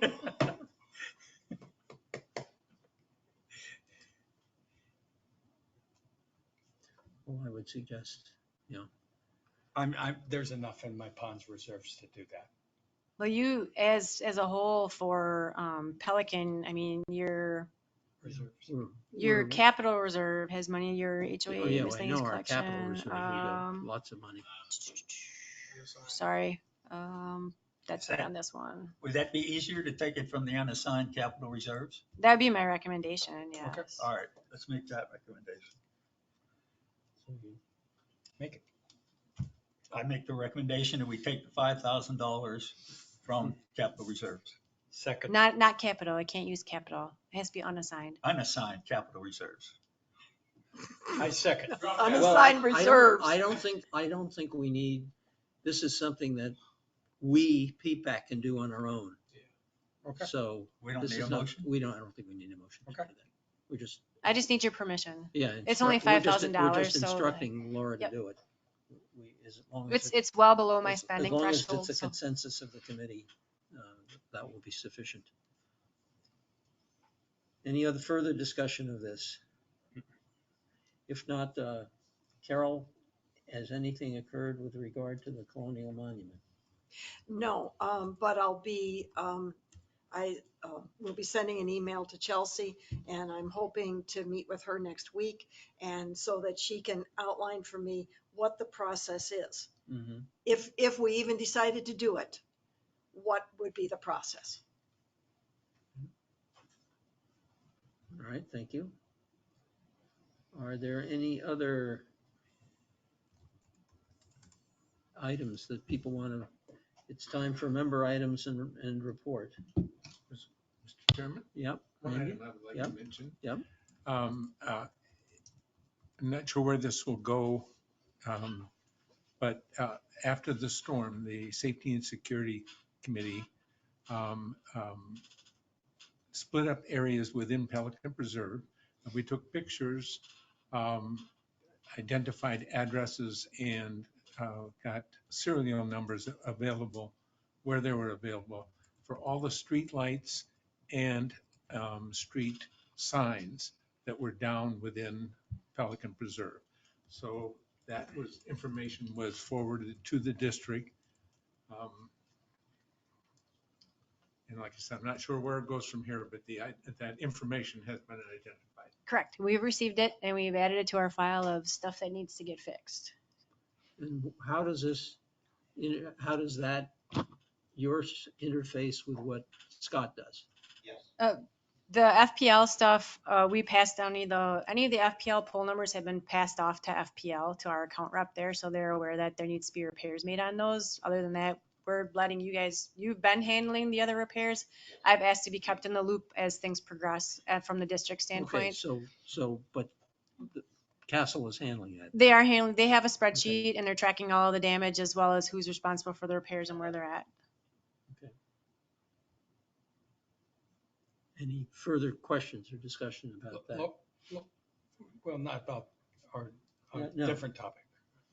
that. would suggest, you know. There's enough in my ponds reserves to do that. Well, you, as a whole for Pelican, I mean, your we're- capital reserve has money, your HOA Oh, yeah, I miscellaneous know our capital collection. reserve, we got lots of money. Sorry, that's Is not that- on this one. Would that be easier to take it from the unassigned capital reserves? That'd be my recommendation, yes. Okay. All right, let's make that recommendation. Make it. I make the recommendation that we take the $5,000 from capital reserves, Second. Not capital, I can't use capital. It has to be unassigned. unassigned capital reserves. I second. Well, Unassigned reserves. I don't think we need, this is something that we, PPAC, can do on our own. Okay. So. We don't this need is a not- motion? I don't think we need a motion to do Okay. that. We're just, I just need your permission. yeah. It's only we're just- $5,000, We're just so, instructing Laura to yep. do it. As long as It's well below my as spending long threshold. as it's a So. consensus of the committee, that will be sufficient. Any other further discussion of this? If not, Carol, has anything occurred with regard to the Colonial Monument? No, but I will be sending an email to Chelsea, and I'm hoping to meet with her next week, and so that she can outline for me what the process is. Mm-hmm. If we even decided to do it, what would be the process? All right, thank you. Are there any other items that people want to, it's time for member items and report. Mr. Chairman? Yep. One Randy? item I would like Yep. to mention. Yep. I'm not sure where this will go, but after the storm, the Safety and Security Committee split up areas within Pelican Preserve. And we took pictures, identified addresses, and got serial numbers available where they were available for all the street lights and street signs that were down within Pelican Preserve. So that information was forwarded to the district. And like I said, I'm not sure where it goes from here, but that information has been identified. Correct. We've received it and we've added it to our file of stuff that needs to get fixed. And how does that, yours interface with what Scott does? The FPL stuff, we passed down any of the FPL poll numbers have been passed off to FPL, to our account rep there. So they're aware that there needs to be repairs made on those. Other than that, we're letting you guys, you've been handling the other repairs. I've asked to be kept in the loop as things progress from the district Okay, standpoint. but the Castle is handling that. They are handling, they have a spreadsheet and they're tracking all the damage as well as who's responsible for the repairs and where they're at. Okay. Any further questions or discussion about that? Well, not about our No. different topic.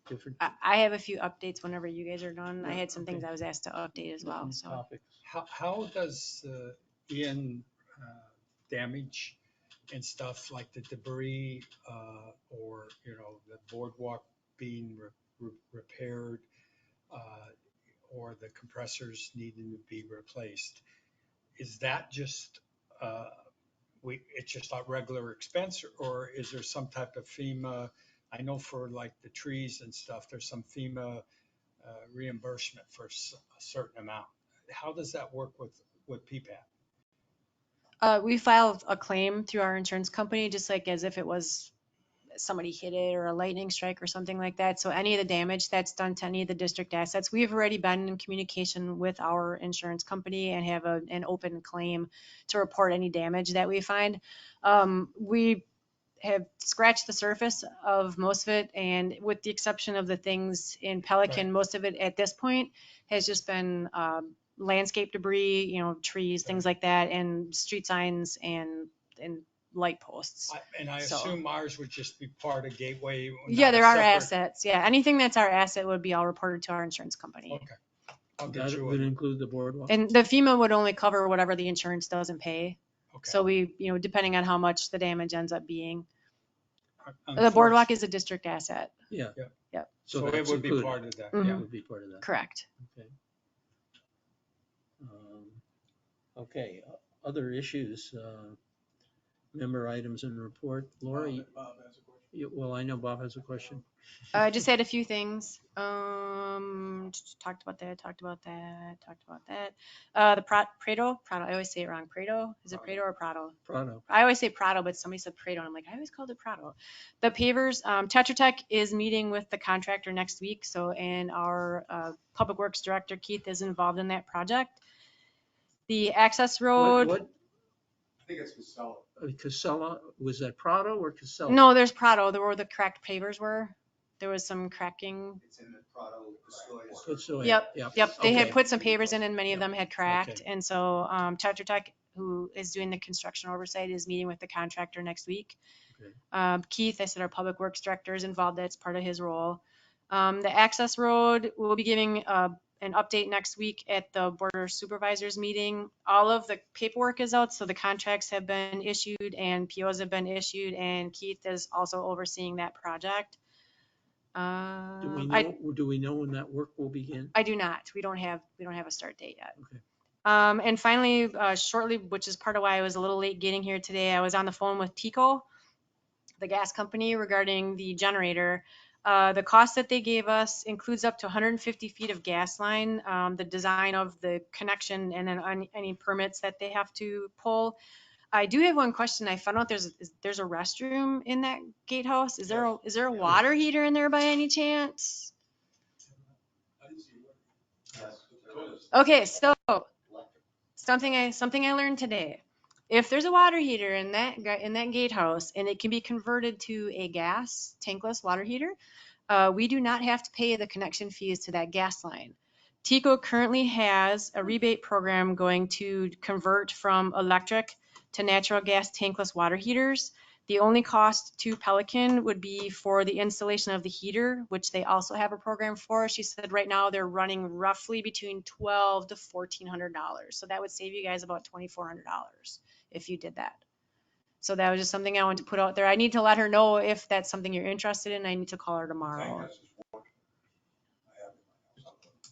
Different I have a few updates whenever you guys are done. I Yeah, had some things okay. I was asked to update as well, different so. topics. How does Ian damage and stuff like the debris or, the boardwalk being repaired or the compressors needing to be replaced? Is that just, it's just a regular expense, or is there some type of FEMA? I know for like the trees and stuff, there's some FEMA reimbursement for a certain amount. How does that work with PPAP? We filed a claim through our insurance company, just like as if it was somebody hit it or a lightning strike or something like that. So any of the damage that's done to any of the district assets, we've already been in communication with our insurance company and have an open claim to report any damage that we find. We have scratched the surface of most of it, and with the exception of the things in Pelican, Right. most of it at this point has just been landscape debris, trees, things like that, and street signs and light posts. I So- assume ours would just be part of Gateway. Yeah, not a there are separate- assets. Yeah, anything that's our asset would be all reported to our insurance company. Okay. I'll That get you would a, include the boardwalk? And the FEMA would only cover whatever the insurance doesn't pay. okay. So we, depending on how much the damage ends up being. The Unfortunately- boardwalk is a district asset. Yeah. Yeah. Yep. So it that's would be included. part of that, Mhm. yeah. Would be part of that. Correct. Okay. Okay, other issues, member items and report. Laura, well, I know Bob has a question. I just had a few things. Talked about that. The Prado. I always say it wrong. Prado. Is it Prado or Prado? Prado. I always say Prado, but somebody said Prado, and I'm like, I always called it Prado. The pavers. Tetra Tech is meeting with the contractor next week. So, and our public works director Keith is involved in that project. The access road. What? I think it's Casella. Casella, was that Prado or Casella? No, there's Prado. There were the cracked pavers were. There was some cracking. It's in the Prado. Yep. They had Okay. put some pavers in and many of them had cracked. Okay. And so Tetra Tech, who is doing the construction oversight, is meeting with the contractor next week. Okay. Keith, I said our public works director is involved. That's part of his role. The access road, we'll be giving an update next week at the border supervisors meeting. All of the paperwork is out, so the contracts have been issued and POs have been issued, and Keith is also overseeing that project. Do we know when that work will begin? I do not. We don't have a start date yet. Okay. And finally, shortly, which is part of why I was a little late getting here today, I was on the phone with TECO, the gas company, regarding the generator. The cost that they gave us includes up to 150 feet of gas line, the design of the connection, and then any permits that they have to pull. I do have one question. I found out there's a restroom in that gatehouse. Is there a water heater in there by any chance? Okay, so something I learned today. If there's a water heater in that gatehouse and it can be converted to a gas tankless water heater, we do not have to pay the connection fees to that gas line. TECO currently has a rebate program going to convert from electric to natural gas tankless water heaters. The only cost to Pelican would be for the installation of the heater, which they also have a program for. She said right now they're running roughly between $1,200 to $1,400. So that would save you guys about $2,400 if you did that. So that was just something I wanted to put out there. I need to let her know if that's something you're interested in. I need to call her tomorrow.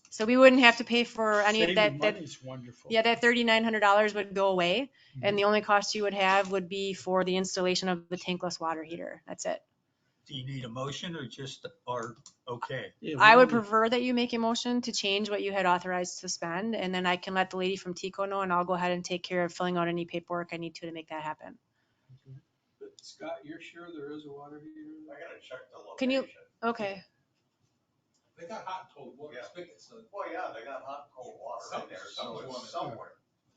So we wouldn't have to pay for any of that. Saving money is wonderful. Yeah, that $3,900 would go away. And the only cost you would have would be for the installation of the tankless water heater. That's it. Do you need a motion or just, or, okay? Yeah, I would prefer that you make a motion to change what you had authorized to spend, and then I can let the lady from TECO know, and I'll go ahead and take care of filling out any paperwork I need to make that happen. But Scott, you're sure there is a water heater? I gotta check the location. Can you? Okay. They got hot and cold water spigots. Well, yeah, they got hot and cold water in there, so it's somewhere.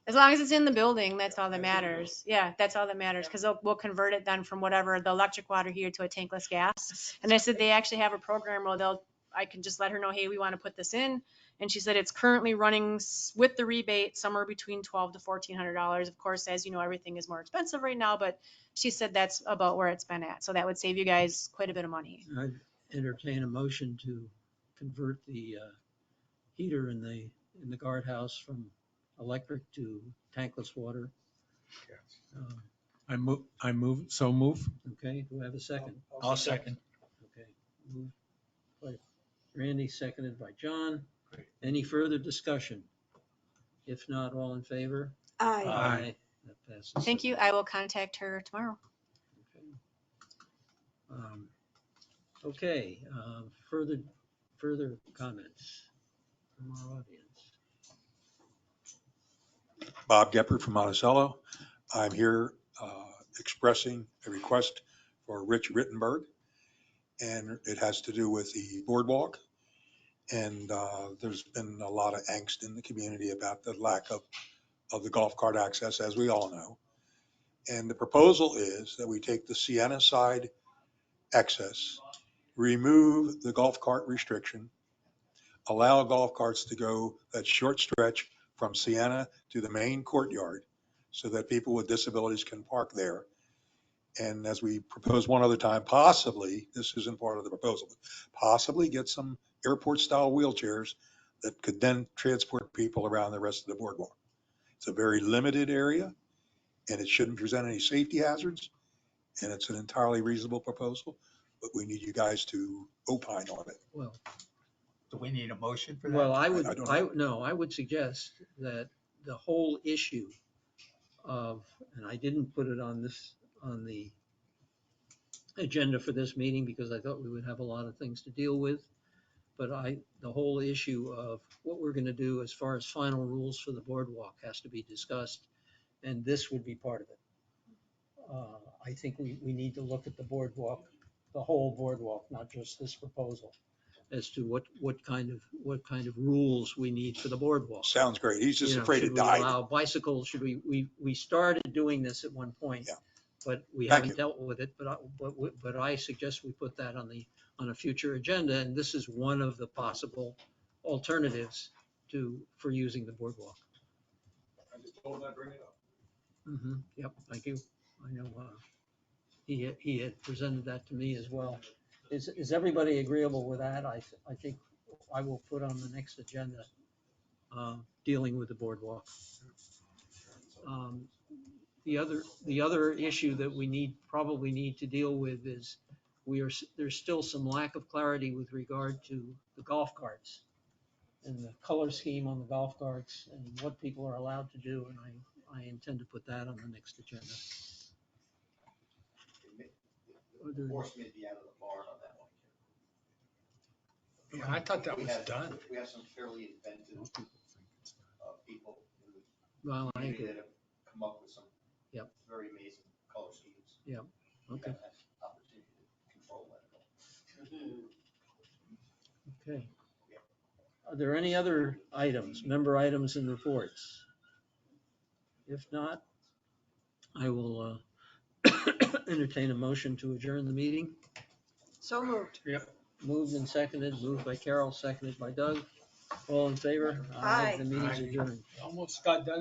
As long as it's in the building, that's all that matters. Yeah, that's all that matters, because we'll convert it then from whatever the electric water heater to a tankless gas. And I said they actually have a program where I can just let her know, hey, we want to put this in. And she said it's currently running with the rebate somewhere between $1,200 to $1,400. Of course, as you know, everything is more expensive right now, but she said that's about where it's been at. So that would save you guys quite a bit of money. I'd entertain a motion to convert the heater in the guardhouse from electric to tankless water. I move, so move. Okay, do I have a second? I'll second. Okay, moved by Randy, seconded by John. Any further discussion? If not, all in favor? Aye. That passes. Thank you. I will contact her tomorrow. Okay, further comments from our audience? Bob Gepper from Monticello. I'm here expressing a request for Rich Rittenberg, and it has to do with the boardwalk. And there's been a lot of angst in the community about the lack of the golf cart access, as we all know. And the proposal is that we take the Sienna side access, remove the golf cart restriction, allow golf carts to go that short stretch from Sienna to the main courtyard so that people with disabilities can park there. And as we proposed one other time, possibly, this isn't part of the proposal, but possibly get some airport style wheelchairs that could then transport people around the rest of the boardwalk. It's a very limited area and it shouldn't present any safety hazards. And it's an entirely reasonable proposal. but we need you guys to opine on it. Well, Do we need a motion for well, that? I don't know. no, I would suggest that the whole issue of, and I didn't put it on the agenda for this meeting because I thought we would have a lot of things to deal with. But the whole issue of what we're gonna do as far as final rules for the boardwalk has to be discussed, and this would be part of it. I think we need to look at the boardwalk, the whole boardwalk, not just this proposal, as to what kind of rules we need for the boardwalk. Sounds great. He's just You know, afraid should to we die. allow bicycles? Should we started doing this at one point, Yeah. but we Thank haven't you. dealt with it. But I suggest we put that on a future agenda, and this is one of the possible alternatives for using the boardwalk. I just told him I'd bring it up. Yep, thank you. I know, he had presented that to me as well. Is everybody agreeable with that? I think I will put on the next agenda, dealing with the boardwalk. The other issue that we probably need to deal with is there's still some lack of clarity with regard to the golf carts and the color scheme on the golf carts and what people are allowed to do, and I intend to put that on the next agenda. The horse may be out of the barn on that one. Yeah, I thought that We was have- done. We have some fairly inventive people in the Well, I community agree. that have come up with some Yep. very amazing color schemes. Yep. We Okay. haven't had opportunity to control that at all. Okay. Are there any other items, member items and reports? If not, I will entertain a motion to adjourn the meeting. So moved. Moved and seconded, moved by Carol, seconded by Doug. All in favor? Aye. The meeting's adjourned. Almost got done.